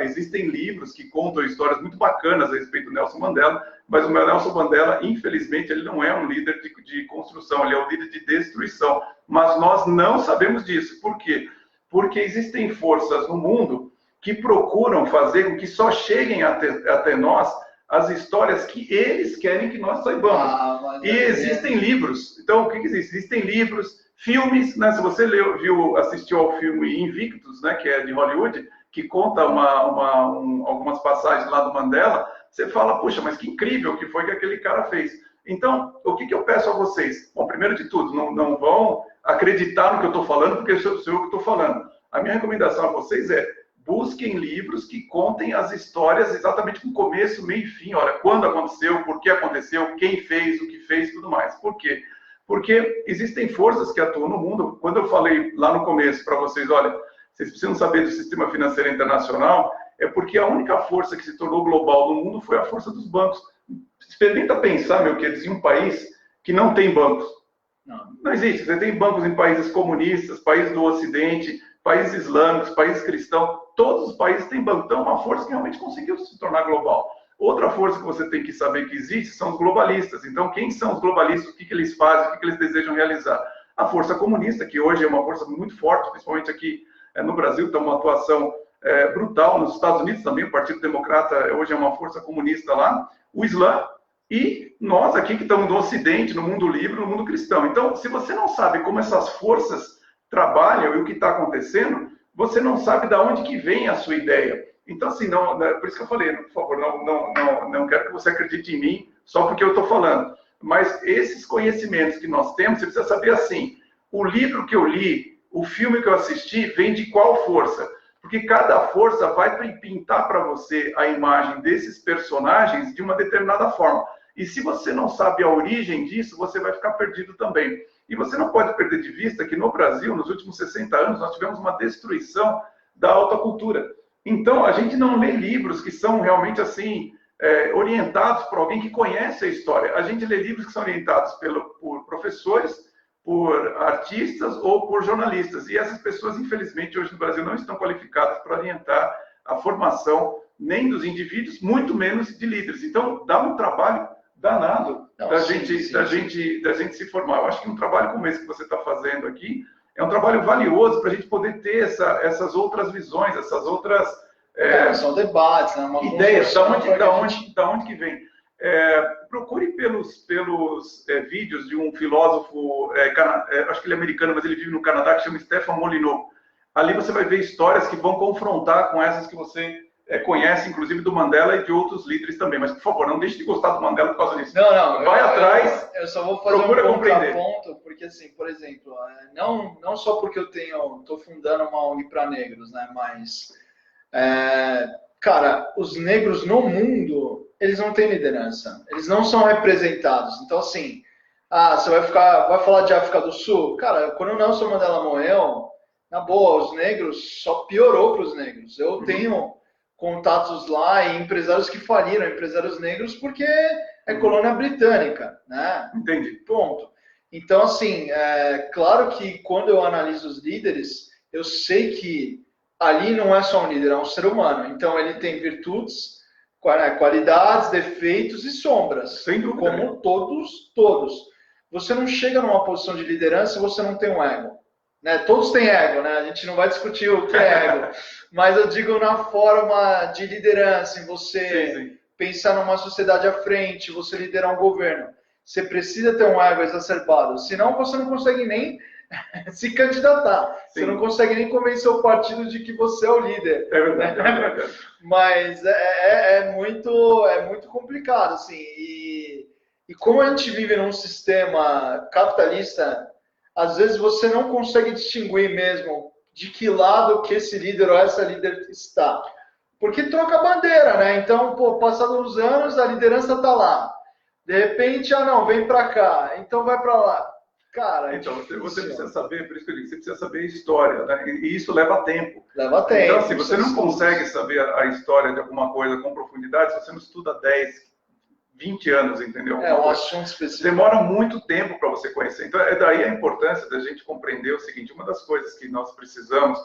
Existem livros que contam histórias muito bacanas a respeito do Nelson Mandela, mas o Nelson Mandela, infelizmente, ele não é um líder de construção, ele é um líder de destruição. Mas nós não sabemos disso. Por quê? Porque existem forças no mundo que procuram fazer com que só cheguem até nós as histórias que eles querem que nós saibamos. E existem livros. Então, o que existe? Existem livros, filmes, né? Se você assistiu ao filme Invictus, né, que é de Hollywood, que conta algumas passagens lá do Mandela, você fala, puxa, mas que incrível que foi que aquele cara fez. Então, o que eu peço a vocês? Bom, primeiro de tudo, não vão acreditar no que eu estou falando, porque sou eu que estou falando. A minha recomendação a vocês é: busquem livros que contem as histórias exatamente com começo, meio e fim. Olha, quando aconteceu, por que aconteceu, quem fez, o que fez, tudo mais. Por quê? Porque existem forças que atuam no mundo. Quando eu falei lá no começo para vocês, olha, vocês precisam saber do sistema financeiro internacional, é porque a única força que se tornou global no mundo foi a força dos bancos. Experimenta pensar, meu querido, em um país que não tem bancos. Não existe. Você tem bancos em países comunistas, países do Ocidente, países islâmicos, países cristãos, todos os países têm banco. Então, é uma força que realmente conseguiu se tornar global. Outra força que você tem que saber que existe são os globalistas. Então, quem são os globalistas? O que eles fazem? O que eles desejam realizar? A força comunista, que hoje é uma força muito forte, principalmente aqui no Brasil, tem uma atuação brutal. Nos Estados Unidos também, o Partido Democrata hoje é uma força comunista lá. O Islã e nós aqui que estamos no Ocidente, no mundo livre, no mundo cristão. Então, se você não sabe como essas forças trabalham e o que está acontecendo, você não sabe de onde que vem a sua ideia. Então, assim, por isso que eu falei, por favor, não quero que você acredite em mim só porque eu estou falando. Mas esses conhecimentos que nós temos, você precisa saber assim, o livro que eu li, o filme que eu assisti, vem de qual força? Porque cada força vai pintar para você a imagem desses personagens de uma determinada forma. E se você não sabe a origem disso, você vai ficar perdido também. E você não pode perder de vista que no Brasil, nos últimos 60 anos, nós tivemos uma destruição da alta cultura. Então, a gente não lê livros que são realmente assim, orientados por alguém que conhece a história. A gente lê livros que são orientados por professores, por artistas ou por jornalistas. E essas pessoas, infelizmente, hoje no Brasil não estão qualificadas para orientar a formação nem dos indivíduos, muito menos de líderes. Então, dá um trabalho danado da gente se formar. Eu acho que um trabalho como esse que você está fazendo aqui é um trabalho valioso para a gente poder ter essas outras visões, essas outras são debates, né? Ideias. Da onde que vem? Procure pelos vídeos de um filósofo, acho que ele é americano, mas ele vive no Canadá, que chama Stefan Molyneux. Ali você vai ver histórias que vão confrontar com essas que você conhece, inclusive do Mandela e de outros líderes também. Mas, por favor, não deixe de gostar do Mandela por causa disso. Não. Vai atrás. Eu só vou fazer um contraponto, porque, assim, por exemplo, não só porque eu estou fundando uma ONG para negros, né? Mas, cara, os negros no mundo, eles não têm liderança. Eles não são representados. Então, assim, você vai falar de África do Sul? Cara, quando o Nelson Mandela morreu, na boa, os negros só piorou para os negros. Eu tenho contatos lá e empresários que faliram, empresários negros, porque é colônia britânica, né? Entendi. Ponto. Então, assim, claro que quando eu analiso os líderes, eu sei que ali não é só um líder, é um ser humano. Então, ele tem virtudes, qualidades, defeitos e sombras. Sem dúvida. Como todos. Você não chega numa posição de liderança se você não tem um ego. Né? Todos têm ego, né? A gente não vai discutir o que é ego. Mas eu digo na forma de liderança, em você pensar numa sociedade à frente, você liderar um governo. Você precisa ter um ego exacerbado, senão você não consegue nem se candidatar. Sim. Você não consegue nem convencer o partido de que você é o líder. É verdade, é verdade. Mas é muito complicado, assim. E como a gente vive num sistema capitalista, às vezes você não consegue distinguir mesmo de que lado que esse líder ou essa líder está. Porque troca a bandeira, né? Então, passados os anos, a liderança está lá. De repente, não, vem para cá, então vai para lá. Cara, então você precisa saber, por isso que eu digo, você precisa saber a história, né? E isso leva tempo. Leva tempo. Então, assim, você não consegue saber a história de alguma coisa com profundidade se você não estuda 10, 20 anos, entendeu? Um assunto específico. Demora muito tempo para você conhecer. Então, é daí a importância da gente compreender o seguinte: uma das coisas que nós precisamos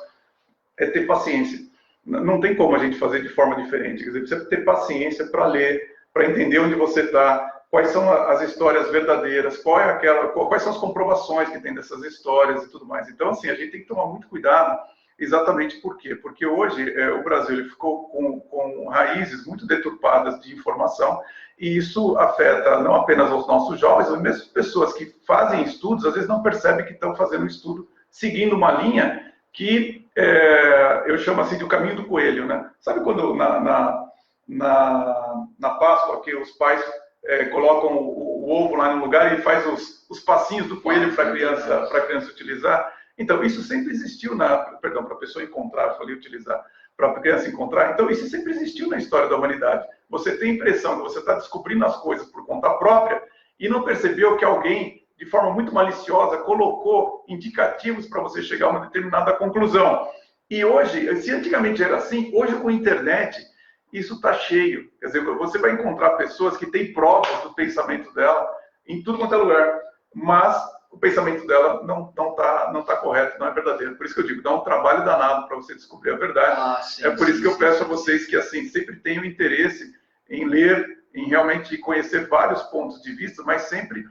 é ter paciência. Não tem como a gente fazer de forma diferente. Quer dizer, precisa ter paciência para ler, para entender onde você está, quais são as histórias verdadeiras, quais são as comprovações que tem dessas histórias e tudo mais. Então, assim, a gente tem que tomar muito cuidado. Exatamente por quê? Porque hoje o Brasil ele ficou com raízes muito deturpadas de informação, e isso afeta não apenas os nossos jovens, mas mesmo pessoas que fazem estudos, às vezes não percebem que estão fazendo um estudo seguindo uma linha que eu chamo assim de o caminho do coelho, né? Sabe quando na Páscoa que os pais colocam o ovo lá no lugar e faz os passinhos do coelho para a criança utilizar? Então, isso sempre existiu para a pessoa encontrar, falei utilizar, para a criança encontrar. Então, isso sempre existiu na história da humanidade. Você tem a impressão que você está descobrindo as coisas por conta própria e não percebeu que alguém, de forma muito maliciosa, colocou indicativos para você chegar a uma determinada conclusão. E hoje, se antigamente era assim, hoje com a internet, isso está cheio. Quer dizer, você vai encontrar pessoas que têm provas do pensamento dela em tudo quanto é lugar, mas o pensamento dela não tá correto, não é verdadeiro. Por isso que eu digo, dá um trabalho danado para você descobrir a verdade. Sim, por isso que eu peço a vocês que assim sempre tenham interesse em ler, em realmente conhecer vários pontos de vista, mas sempre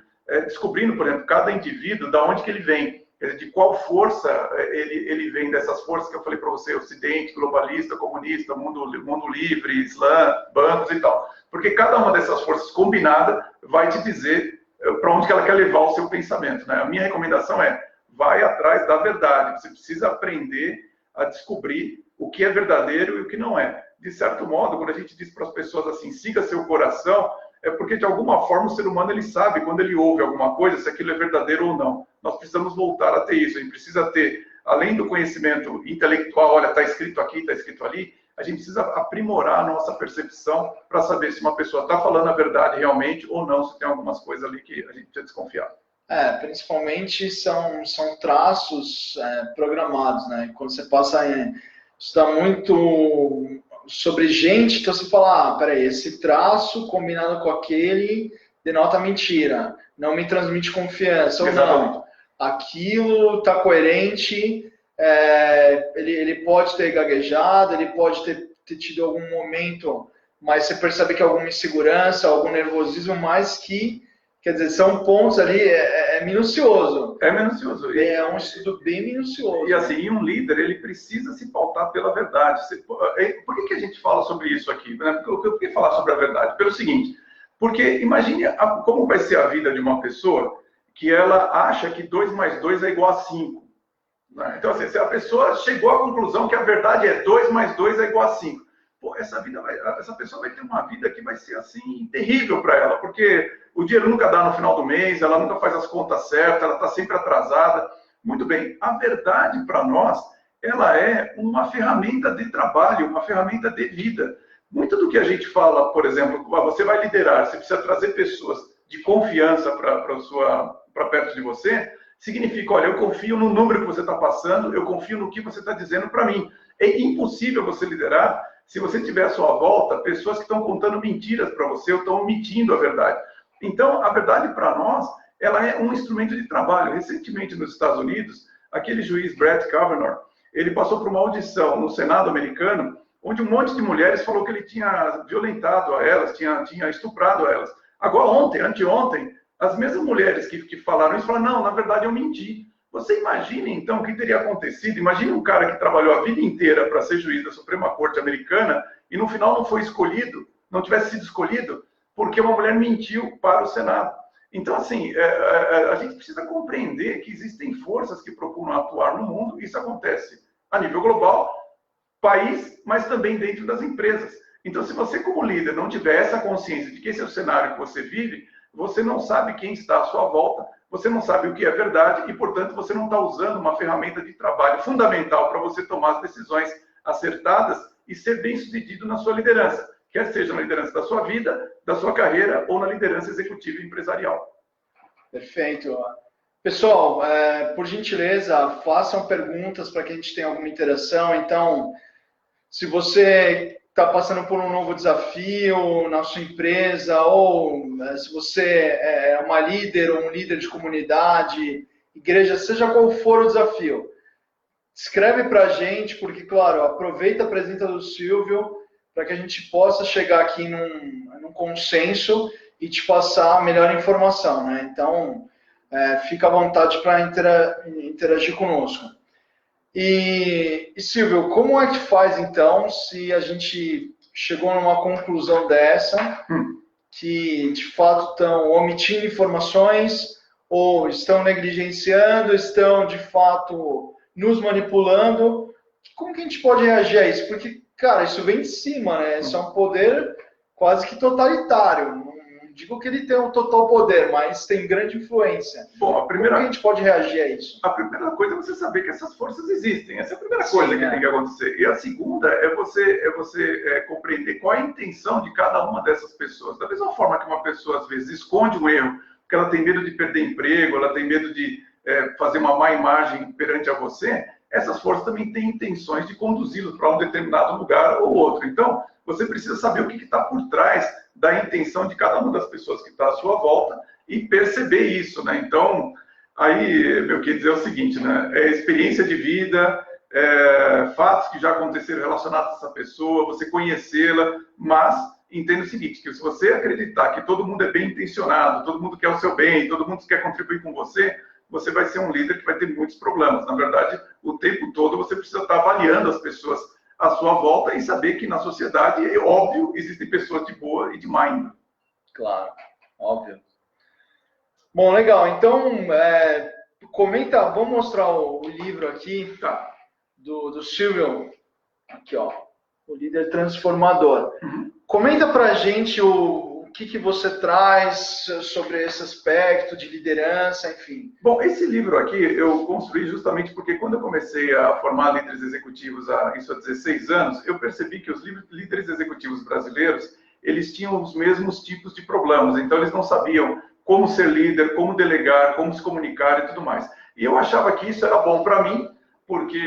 descobrindo, por exemplo, cada indivíduo, da onde que ele vem, de qual força ele vem, dessas forças que eu falei para você, Ocidente, globalista, comunista, mundo livre, Islã, bancos e tal. Porque cada uma dessas forças combinada vai te dizer para onde que ela quer levar o seu pensamento, né? A minha recomendação vai atrás da verdade. Você precisa aprender a descobrir o que é verdadeiro e o que não é. De certo modo, quando a gente diz para as pessoas assim, siga seu coração, é porque de alguma forma o ser humano ele sabe quando ele ouve alguma coisa se aquilo é verdadeiro ou não. Nós precisamos voltar a ter isso. A gente precisa ter, além do conhecimento intelectual, olha, está escrito aqui, está escrito ali, a gente precisa aprimorar a nossa percepção para saber se uma pessoa está falando a verdade realmente ou não, se tem algumas coisas ali que a gente precisa desconfiar. Principalmente são traços programados, né? Quando você passa a estudar muito sobre gente, então você fala, peraí, esse traço combinado com aquele denota mentira, não me transmite confiança, ou não, aquilo está coerente, ele pode ter gaguejado, ele pode ter tido algum momento, mas você percebe que é alguma insegurança, algum nervosismo, mas que, quer dizer, são pontos ali, minucioso. É minucioso. É um estudo bem minucioso. E assim, um líder, ele precisa se pautar pela verdade. Por que a gente fala sobre isso aqui? Por que falar sobre a verdade? Pelo seguinte, porque imagine como vai ser a vida de uma pessoa que ela acha que 2 mais 2 é igual a 5. Então, assim, se a pessoa chegou à conclusão que a verdade é 2 mais 2 é igual a 5, essa pessoa vai ter uma vida que vai ser assim terrível para ela, porque o dinheiro nunca dá no final do mês, ela nunca faz as contas certas, ela está sempre atrasada. Muito bem, a verdade para nós, ela é uma ferramenta de trabalho, uma ferramenta de vida. Muito do que a gente fala, por exemplo, você vai liderar, você precisa trazer pessoas de confiança para perto de você, significa, olha, eu confio no número que você está passando, eu confio no que você está dizendo para mim. É impossível você liderar se você tiver à sua volta pessoas que estão contando mentiras para você ou estão omitindo a verdade. Então, a verdade para nós, ela é um instrumento de trabalho. Recentemente, nos Estados Unidos, aquele juiz Brett Kavanaugh, ele passou por uma audição no Senado americano, onde um monte de mulheres falou que ele tinha violentado a elas, tinha estuprado a elas. Agora, anteontem, as mesmas mulheres que falaram isso, falaram, não, na verdade eu menti. Você imagina, então, o que teria acontecido? Imagine um cara que trabalhou a vida inteira para ser juiz da Suprema Corte Americana e no final não foi escolhido, não tivesse sido escolhido, porque uma mulher mentiu para o Senado. Então, assim, a gente precisa compreender que existem forças que procuram atuar no mundo, e isso acontece a nível global, país, mas também dentro das empresas. Então, se você, como líder, não tiver essa consciência de que esse é o cenário que você vive, você não sabe quem está à sua volta, você não sabe o que é verdade e, portanto, você não está usando uma ferramenta de trabalho fundamental para você tomar as decisões acertadas e ser bem-sucedido na sua liderança, quer seja na liderança da sua vida, da sua carreira ou na liderança executiva e empresarial. Perfeito. Pessoal, por gentileza, façam perguntas para que a gente tenha alguma interação. Então, se você está passando por um novo desafio na sua empresa, ou se você é uma líder ou um líder de comunidade, igreja, seja qual for o desafio, escreve para a gente, porque, claro, aproveita a presença do Silvio para que a gente possa chegar aqui num consenso e te passar a melhor informação, né? Então, fica à vontade para interagir conosco. E Silvio, como é que faz, então, se a gente chegou numa conclusão dessa, que de fato estão omitindo informações, ou estão negligenciando, estão de fato nos manipulando? Como que a gente pode reagir a isso? Porque, cara, isso vem de cima, né? Isso é um poder quase que totalitário. Não digo que ele tem um total poder, mas tem grande influência. Bom, Como que a gente pode reagir a isso? A primeira coisa é você saber que essas forças existem. Essa é a primeira coisa que tem que acontecer. E a segunda é você compreender qual é a intenção de cada uma dessas pessoas. Da mesma forma que uma pessoa, às vezes, esconde um erro, porque ela tem medo de perder emprego, ela tem medo de fazer uma má imagem perante a você, essas forças também têm intenções de conduzi-lo para um determinado lugar ou outro. Então, você precisa saber o que está por trás da intenção de cada uma das pessoas que está à sua volta e perceber isso, né? Então, aí, meu querido, dizer é o seguinte, né? É experiência de vida, fatos que já aconteceram relacionados a essa pessoa, você conhecê-la, mas entenda o seguinte, que se você acreditar que todo mundo é bem intencionado, todo mundo quer o seu bem, todo mundo quer contribuir com você, você vai ser um líder que vai ter muitos problemas. Na verdade, o tempo todo você precisa estar avaliando as pessoas à sua volta e saber que na sociedade, é óbvio, existem pessoas de boa e de má índole. Claro, óbvio. Bom, legal. Então, comenta, vou mostrar o livro aqui, tá, do Silvio. Aqui, ó, o líder transformador. Comenta pra gente o que você traz sobre esse aspecto de liderança, enfim. Bom, esse livro aqui eu construí justamente porque quando eu comecei a formar líderes executivos há 16 anos, eu percebi que os líderes executivos brasileiros, eles tinham os mesmos tipos de problemas. Então, eles não sabiam como ser líder, como delegar, como se comunicar e tudo mais. E eu achava que isso era bom para mim, porque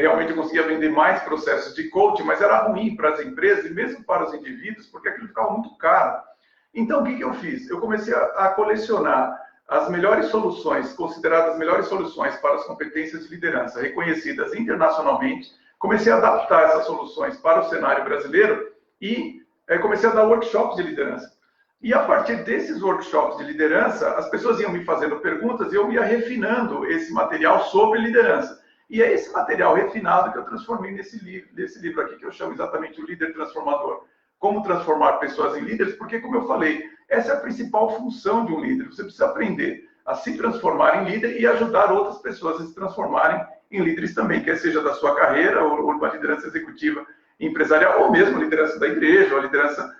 realmente eu conseguia vender mais processos de coaching, mas era ruim para as empresas e mesmo para os indivíduos, porque aquilo ficava muito caro. Então, o que eu fiz? Eu comecei a colecionar as melhores soluções, consideradas as melhores soluções para as competências de liderança, reconhecidas internacionalmente. Comecei a adaptar essas soluções para o cenário brasileiro e comecei a dar workshops de liderança. E a partir desses workshops de liderança, as pessoas iam me fazendo perguntas e eu ia refinando esse material sobre liderança. E é esse material refinado que eu transformei nesse livro aqui, que eu chamo exatamente o Líder Transformador. Como transformar pessoas em líderes, porque, como eu falei, essa é a principal função de um líder. Você precisa aprender a se transformar em líder e ajudar outras pessoas a se transformarem em líderes também, quer seja da sua carreira, ou uma liderança executiva empresarial, ou mesmo liderança da igreja, ou liderança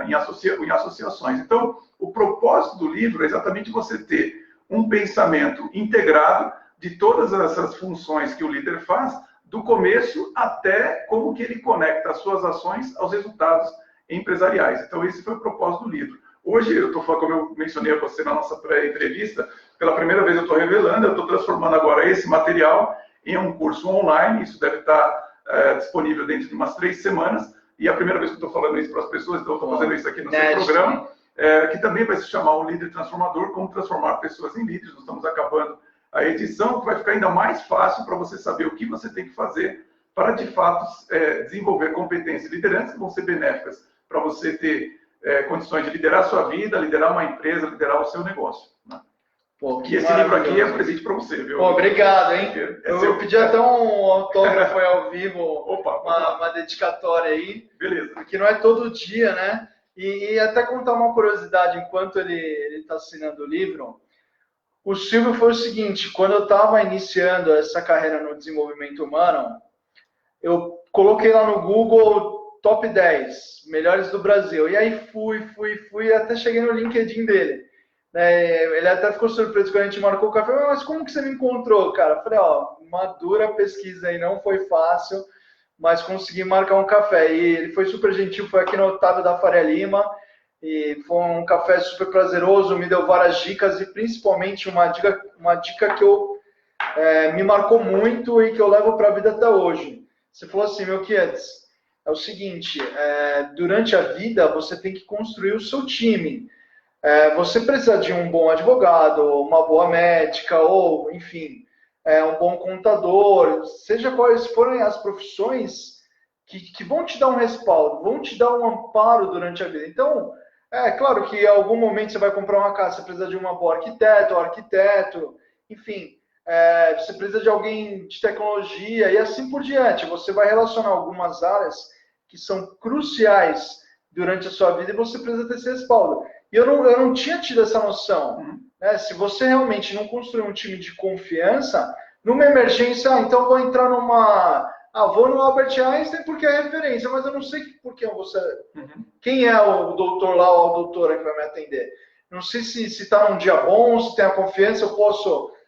em associações. Então, o propósito do livro é exatamente você ter um pensamento integrado de todas essas funções que o líder faz, do começo até como que ele conecta as suas ações aos resultados empresariais. Então, esse foi o propósito do livro. Hoje, eu estou falando, como eu mencionei a você na nossa pré-entrevista, pela primeira vez eu estou revelando, eu estou transformando agora esse material em um curso online, isso deve estar disponível dentro de umas 3 semanas, e é a primeira vez que eu estou falando isso para as pessoas, então eu estou fazendo isso aqui no seu programa, que também vai se chamar o Líder Transformador, como transformar pessoas em líderes. Nós estamos acabando a edição, que vai ficar ainda mais fácil para você saber o que você tem que fazer para, de fato, desenvolver competências e lideranças que vão ser benéficas para você ter condições de liderar a sua vida, liderar uma empresa, liderar o seu negócio. Né? Pô, e esse livro aqui é um presente para você, viu? Pô, obrigado, hein? Eu pedi até um autógrafo ao vivo, uma dedicatória aí. Beleza. Porque não é todo dia, né? E até contar uma curiosidade, enquanto ele está assinando o livro, o Silvio foi o seguinte: quando eu estava iniciando essa carreira no desenvolvimento humano, eu coloquei lá no Google top 10 melhores do Brasil. E aí fui, até cheguei no LinkedIn dele. Ele até ficou surpreso quando a gente marcou o café. Mas como que você me encontrou, cara? Eu falei, uma dura pesquisa aí, não foi fácil, mas consegui marcar um café. E ele foi super gentil, foi aqui no Otávio da Faria Lima, e foi um café super prazeroso, me deu várias dicas, e principalmente uma dica que me marcou muito e que eu levo para a vida até hoje. Você falou assim, Melquiades, é o seguinte, durante a vida você tem que construir o seu time. Você precisa de um bom advogado, uma boa médica, ou, enfim, um bom contador, seja quais forem as profissões que vão te dar um respaldo, vão te dar um amparo durante a vida. Então, claro que em algum momento você vai comprar uma casa, você precisa de uma boa arquiteto, enfim, você precisa de alguém de tecnologia e assim por diante. Você vai relacionar algumas áreas que são cruciais durante a sua vida e você precisa ter esse respaldo. E eu não tinha tido essa noção. Né? Se você realmente não construir um time de confiança, numa emergência, então vou entrar vou no Albert Einstein porque é referência, mas eu não sei por que você... Quem é o doutor lá ou a doutora que vai me atender? Não sei se está num dia bom, se tem a confiança,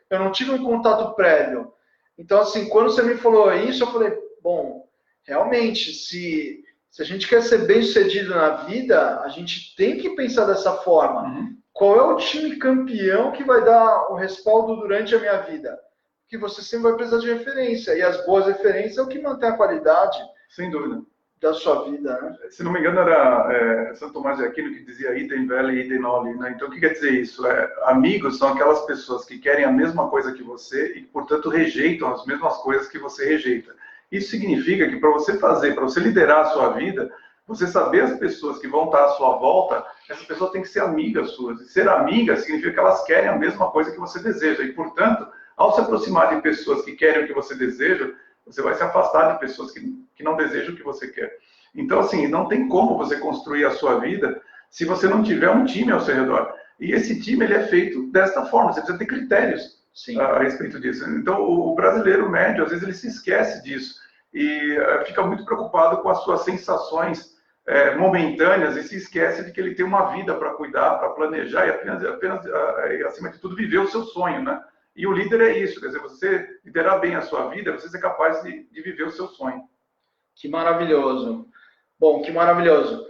eu não tive um contato prévio. Então, assim, quando você me falou isso, eu falei, bom, realmente, se a gente quer ser bem-sucedido na vida, a gente tem que pensar dessa forma. Qual é o time campeão que vai dar o respaldo durante a minha vida? Porque você sempre vai precisar de referência. E as boas referências é o que mantém a qualidade. Sem dúvida. Da sua vida, né? Se não me engano, era Santo Tomás de Aquino que dizia idem velle, idem noli, né? Então, o que quer dizer isso? Amigos são aquelas pessoas que querem a mesma coisa que você e, portanto, rejeitam as mesmas coisas que você rejeita. Isso significa que para você liderar a sua vida, você saber as pessoas que vão estar à sua volta, essa pessoa tem que ser amiga suas. E ser amiga significa que elas querem a mesma coisa que você deseja. E, portanto, ao se aproximar de pessoas que querem o que você deseja, você vai se afastar de pessoas que não desejam o que você quer. Então, assim, não tem como você construir a sua vida se você não tiver um time ao seu redor. E esse time, ele é feito desta forma. Você precisa ter critérios a respeito disso. Então, o brasileiro médio, às vezes, ele se esquece disso. E fica muito preocupado com as suas sensações momentâneas e se esquece de que ele tem uma vida para cuidar, para planejar e acima de tudo, viver o seu sonho, né? E o líder é isso, quer dizer, você liderar bem a sua vida, você ser capaz de viver o seu sonho. Que maravilhoso. Bom, que maravilhoso.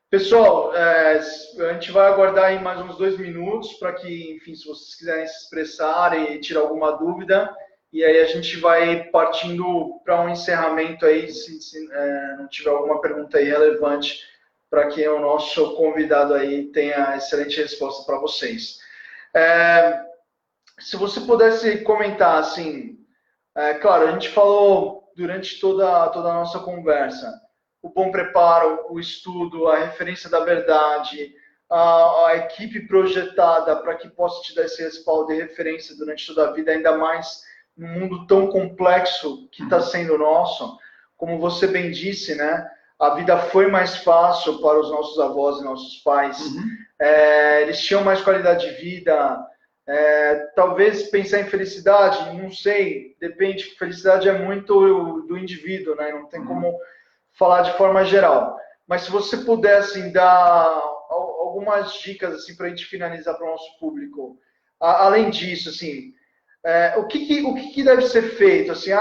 Pessoal, a gente vai aguardar aí mais uns 2 minutos para que, enfim, se vocês quiserem se expressar e tirar alguma dúvida, e aí a gente vai partindo para um encerramento aí, se não tiver alguma pergunta aí relevante, para que o nosso convidado aí tenha excelente resposta para vocês. Se você pudesse comentar, assim, claro, a gente falou durante toda a nossa conversa, o bom preparo, o estudo, a referência da verdade, a equipe projetada para que possa te dar esse respaldo e referência durante toda a vida, ainda mais num mundo tão complexo que está sendo o nosso. Como você bem disse, né? A vida foi mais fácil para os nossos avós e nossos pais. Eles tinham mais qualidade de vida. Talvez pensar em felicidade, não sei, depende. Felicidade é muito do indivíduo, né? Não tem como falar de forma geral. Mas se você pudesse dar algumas dicas assim, para a gente finalizar para o nosso público, além disso, assim, o que deve ser feito? Assim,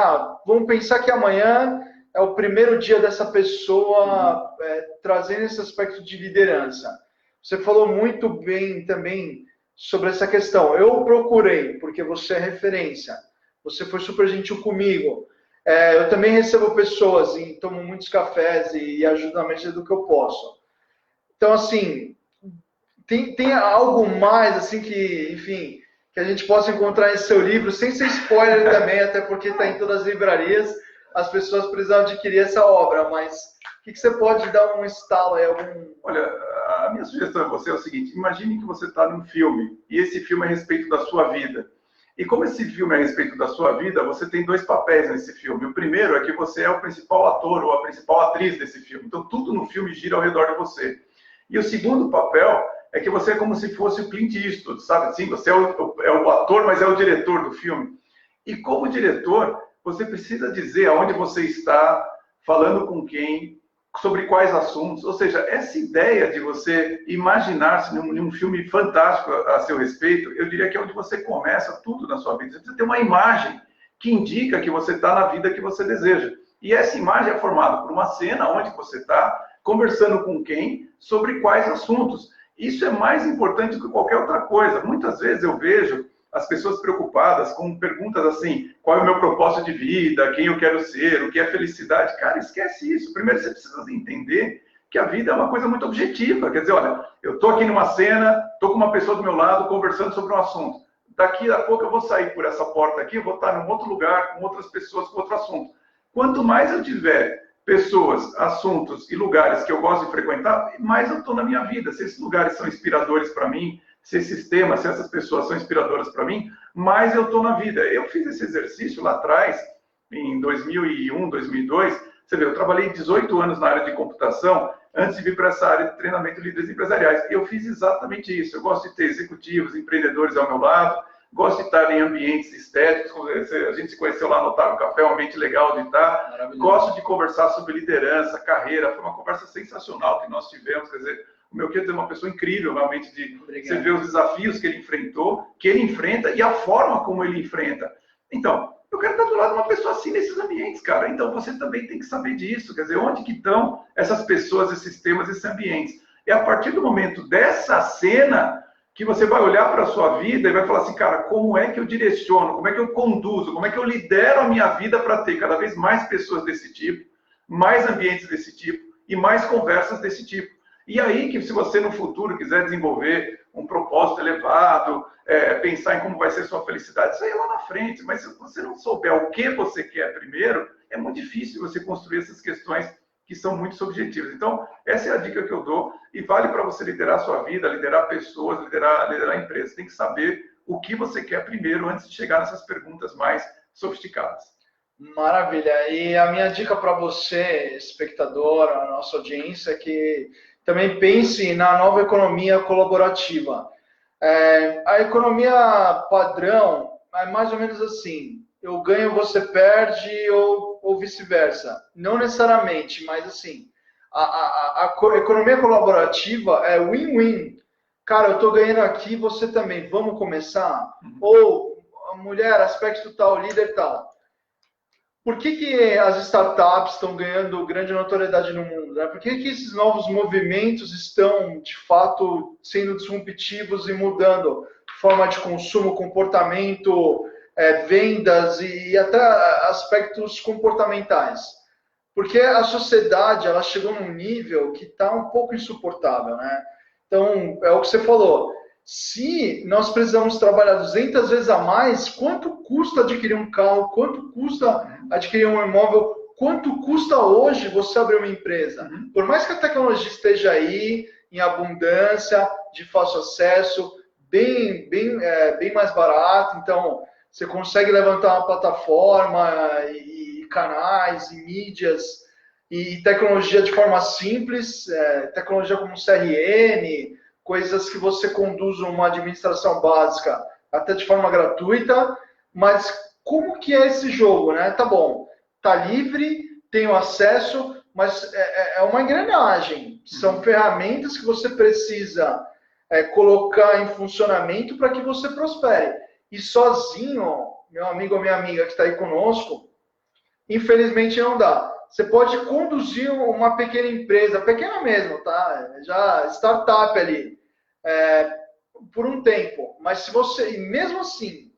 vamos pensar que amanhã é o primeiro dia dessa pessoa trazendo esse aspecto de liderança. Você falou muito bem também sobre essa questão. Eu procurei, porque você é referência. Você foi super gentil comigo. Eu também recebo pessoas e tomo muitos cafés e ajudo na medida do que eu posso. Então, assim, tem algo mais, assim, que, enfim, que a gente possa encontrar em seu livro, sem ser spoiler também, até porque está em todas as livrarias, as pessoas precisam adquirir essa obra, mas o que você pode dar um estalo aí? Olha, a minha sugestão a você é o seguinte, imagine que você está num filme, e esse filme é a respeito da sua vida. E como esse filme é a respeito da sua vida, você tem 2 papéis nesse filme. O primeiro é que você é o principal ator ou a principal atriz desse filme. Então, tudo no filme gira ao redor de você. E o segundo papel é que você é como se fosse o Clint Eastwood, sabe? Sim, você é o ator, mas é o diretor do filme. E como diretor, você precisa dizer aonde você está, falando com quem, sobre quais assuntos. Ou seja, essa ideia de você imaginar-se num filme fantástico a seu respeito, eu diria que é onde você começa tudo na sua vida. Você precisa ter uma imagem que indica que você está na vida que você deseja. E essa imagem é formada por uma cena onde você está conversando com quem, sobre quais assuntos. Isso é mais importante do que qualquer outra coisa. Muitas vezes eu vejo as pessoas preocupadas com perguntas assim, qual é o meu propósito de vida, quem eu quero ser, o que é felicidade. Cara, esquece isso. Primeiro você precisa entender que a vida é uma coisa muito objetiva. Quer dizer, olha, eu estou aqui numa cena, estou com uma pessoa do meu lado conversando sobre um assunto. Daqui a pouco eu vou sair por essa porta aqui, eu vou estar num outro lugar, com outras pessoas, com outro assunto. Quanto mais eu tiver pessoas, assuntos e lugares que eu gosto de frequentar, mais eu estou na minha vida. Se esses lugares são inspiradores para mim, se esses temas, se essas pessoas são inspiradoras para mim, mais eu estou na vida. Eu fiz esse exercício lá atrás, em 2001, 2002. Você vê, eu trabalhei 18 anos na área de computação, antes de vir para essa área de treinamento de líderes empresariais. Eu fiz exatamente isso. Eu gosto de ter executivos, empreendedores ao meu lado, gosto de estar em ambientes estéticos. A gente se conheceu lá no Otávio Café, um ambiente legal de estar. Gosto de conversar sobre liderança, carreira. Foi uma conversa sensacional que nós tivemos. Quer dizer, o meu querido é uma pessoa incrível, realmente, de você ver os desafios que ele enfrentou, que ele enfrenta e a forma como ele enfrenta. Então, eu quero estar do lado de uma pessoa assim nesses ambientes, cara. Então, você também tem que saber disso. Quer dizer, onde que estão essas pessoas, esses temas, esses ambientes? É a partir do momento dessa cena que você vai olhar para a sua vida e vai falar assim, cara, como é que eu direciono, como é que eu conduzo, como é que eu lidero a minha vida para ter cada vez mais pessoas desse tipo, mais ambientes desse tipo e mais conversas desse tipo. E aí que se você no futuro quiser desenvolver um propósito elevado, pensar em como vai ser sua felicidade, isso aí é lá na frente. Mas se você não souber o que você quer primeiro, é muito difícil você construir essas questões que são muito subjetivas. Então, essa é a dica que eu dou e vale para você liderar a sua vida, liderar pessoas, liderar empresas. Tem que saber o que você quer primeiro antes de chegar nessas perguntas mais sofisticadas. Maravilha. E a minha dica para você, espectador, a nossa audiência, é que também pense na nova economia colaborativa. A economia padrão é mais ou menos assim: eu ganho, você perde, ou vice-versa. Não necessariamente, mas assim, a economia colaborativa é win-win. Cara, eu estou ganhando aqui, você também. Vamos começar? Ou, mulher, aspecto tal, líder tal. Por que as startups estão ganhando grande notoriedade no mundo? Né? Por que esses novos movimentos estão, de fato, sendo disruptivos e mudando forma de consumo, comportamento, vendas e até aspectos comportamentais? Porque a sociedade ela chegou num nível que está um pouco insuportável, né? Então, é o que você falou. Se nós precisamos trabalhar 200 vezes a mais, quanto custa adquirir um carro? Quanto custa adquirir um imóvel? Quanto custa hoje você abrir uma empresa? Por mais que a tecnologia esteja aí, em abundância, de fácil acesso, bem mais barato, então você consegue levantar uma plataforma e canais e mídias e tecnologia de forma simples, tecnologia como CRM, coisas que você conduz uma administração básica até de forma gratuita, mas como que é esse jogo, né? Tá bom, tá livre, tenho acesso, mas é uma engrenagem. São ferramentas que você precisa colocar em funcionamento para que você prospere. E sozinho, meu amigo ou minha amiga que está aí conosco, infelizmente não dá. Você pode conduzir uma pequena empresa, pequena mesmo, tá? Já startup ali, por um tempo. Mas se você, e mesmo assim,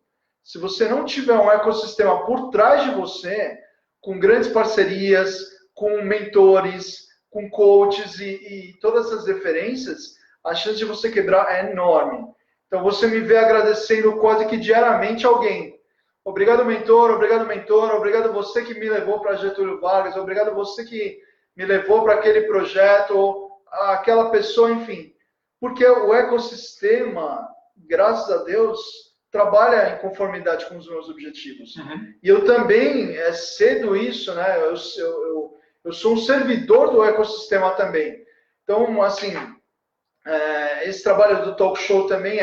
se você não tiver um ecossistema por trás de você, com grandes parcerias, com mentores, com coaches e todas essas referências, a chance de você quebrar é enorme. Então você me vê agradecendo quase que diariamente alguém. Obrigado, mentor, obrigado você que me levou para Getúlio Vargas, obrigado você que me levou para aquele projeto, aquela pessoa, enfim. Porque o ecossistema, graças a Deus, trabalha em conformidade com os meus objetivos. E eu também cedo isso, né? Eu sou um servidor do ecossistema também. Então, assim, esse trabalho do Talk Show também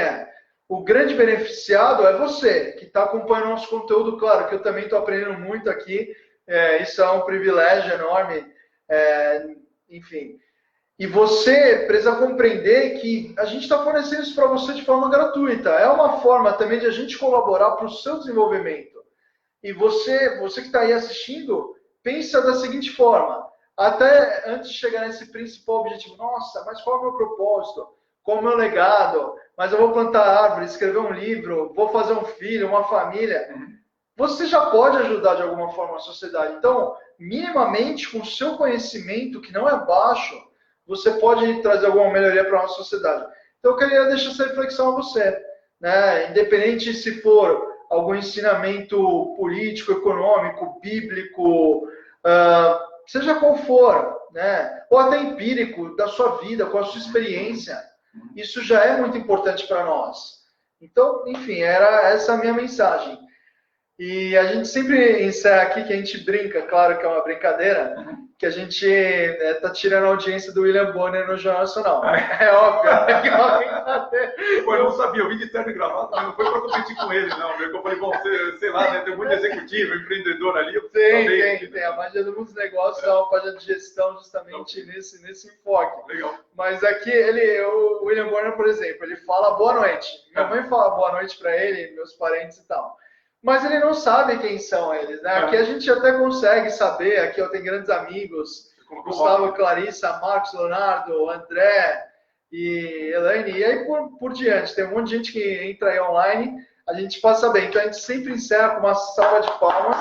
o grande beneficiado é você, que está acompanhando nosso conteúdo. Claro que eu também estou aprendendo muito aqui, isso é um privilégio enorme, enfim. E você precisa compreender que a gente está fornecendo isso para você de forma gratuita. É uma forma também de a gente colaborar para o seu desenvolvimento. E você que está aí assistindo, pensa da seguinte forma, até antes de chegar nesse principal objetivo, nossa, mas qual é o meu propósito? Qual é o meu legado? Mas eu vou plantar árvore, escrever um livro, vou fazer um filho, uma família. Você já pode ajudar de alguma forma a sociedade. Então, minimamente, com o seu conhecimento, que não é baixo, você pode trazer alguma melhoria para a nossa sociedade. Então, eu queria deixar essa reflexão a você, né? Independente se for algum ensinamento político, econômico, bíblico, seja qual for, né? Ou até empírico, da sua vida, com a sua experiência. Isso já é muito importante para nós. Então, enfim, era essa a minha mensagem. E a gente sempre encerra aqui, que a gente brinca, claro que é uma brincadeira, que a gente tá tirando a audiência do William Bonner no Jornal Nacional. É óbvio, é uma brincadeira. Pô, eu não sabia, eu vim de terno e gravata, mas não foi para competir com ele, não. Eu falei, bom, sei lá, né, tem muito executivo, empreendedor ali. Tem. A magia do mundo dos negócios é uma página de gestão justamente nesse enfoque. Legal. Mas aqui, o William Bonner, por exemplo, ele fala boa noite. Minha mãe fala boa noite para ele, meus parentes e tal. Mas ele não sabe quem são eles, né? Aqui a gente até consegue saber, aqui eu tenho grandes amigos, Gustavo, Clarissa, Marcos, Leonardo, André e Elaine, e aí por diante, tem um monte de gente que entra aí online, a gente pode saber. Então a gente sempre encerra com uma salva de palmas.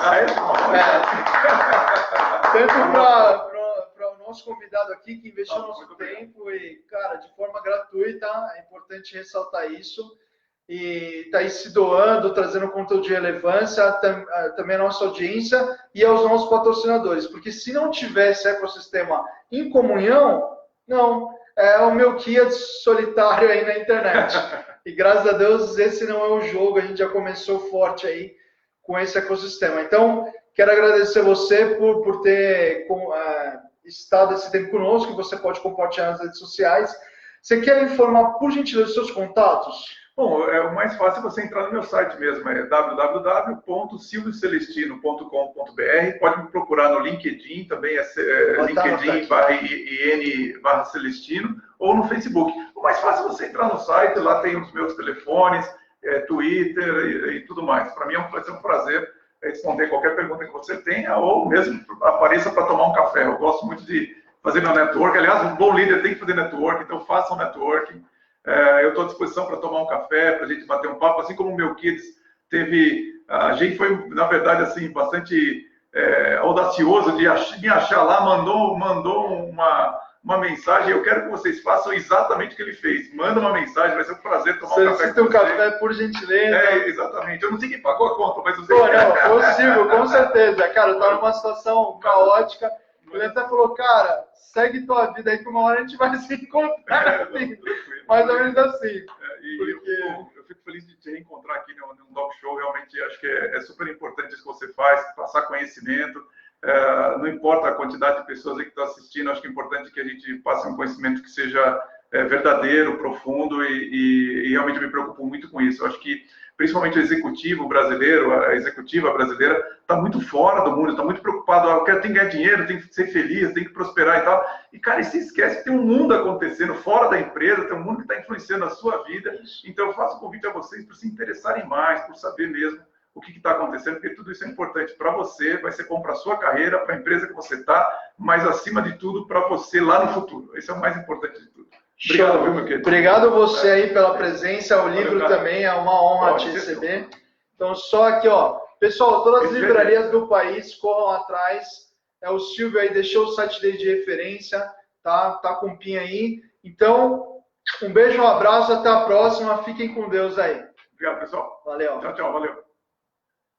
Tanto para o nosso convidado aqui, que investiu nosso tempo e, cara, de forma gratuita, é importante ressaltar isso. E está aí se doando, trazendo conteúdo de relevância, também a nossa audiência e aos nossos patrocinadores. Porque se não tivesse ecossistema em comunhão, não, é o meu Kia solitário aí na internet. E graças a Deus esse não é o jogo, a gente já começou forte aí com esse ecossistema. Então, quero agradecer você por ter estado esse tempo conosco, que você pode compartilhar nas redes sociais. Você quer informar, por gentileza, os seus contatos? Bom, o mais fácil é você entrar no meu site mesmo, é www.silviocelestino.com.br. Pode me procurar no LinkedIn, também é LinkedIn/IN/Celestino, ou no Facebook. O mais fácil é você entrar no site, lá tem os meus telefones, Twitter e tudo mais. Para mim vai ser um prazer responder qualquer pergunta que você tenha, ou mesmo apareça para tomar um café. Eu gosto muito de fazer meu network. Aliás, um bom líder tem que fazer network, então faça um networking. Eu estou à disposição para tomar um café, para a gente bater um papo, assim como o meu Kids teve. A gente foi, na verdade, assim, bastante audacioso de me achar lá, mandou uma mensagem. Eu quero que vocês façam exatamente o que ele fez. Manda uma mensagem, vai ser um prazer tomar um café. Solicita um café, por gentileza. Exatamente. Eu não sei quem pagou a conta, mas você. Não, consigo, com certeza. Cara, eu estava numa situação caótica. Ele até falou, cara, segue tua vida aí que uma hora a gente vai se encontrar. Mais ou menos assim. Eu fico feliz de te reencontrar aqui no Doc Show. Realmente acho que é super importante isso que você faz, passar conhecimento. Não importa a quantidade de pessoas aí que estão assistindo, acho que é importante que a gente passe um conhecimento que seja verdadeiro, profundo e realmente me preocupo muito com isso. Eu acho que principalmente o executivo brasileiro, a executiva brasileira, está muito fora do mundo, está muito preocupado, tem que ganhar dinheiro, tem que ser feliz, tem que prosperar e tal. E, cara, se esquece que tem um mundo acontecendo fora da empresa, tem um mundo que está influenciando a sua vida. Então, eu faço um convite a vocês para se interessarem mais, por saber mesmo o que está acontecendo, porque tudo isso é importante para você, vai ser bom para a sua carreira, para a empresa que você está, mas, acima de tudo, para você lá no futuro. Esse é o mais importante de tudo. Obrigado, viu, meu querido? Obrigado você aí pela presença, o livro também é uma honra te receber. Então, só aqui, ó, pessoal, todas as livrarias do país corram atrás. O Silvio aí deixou o site dele de referência, tá com o PIN aí. Então, um beijo, um abraço, até a próxima, fiquem com Deus aí. Obrigado, pessoal. Valeu. Tchau, valeu.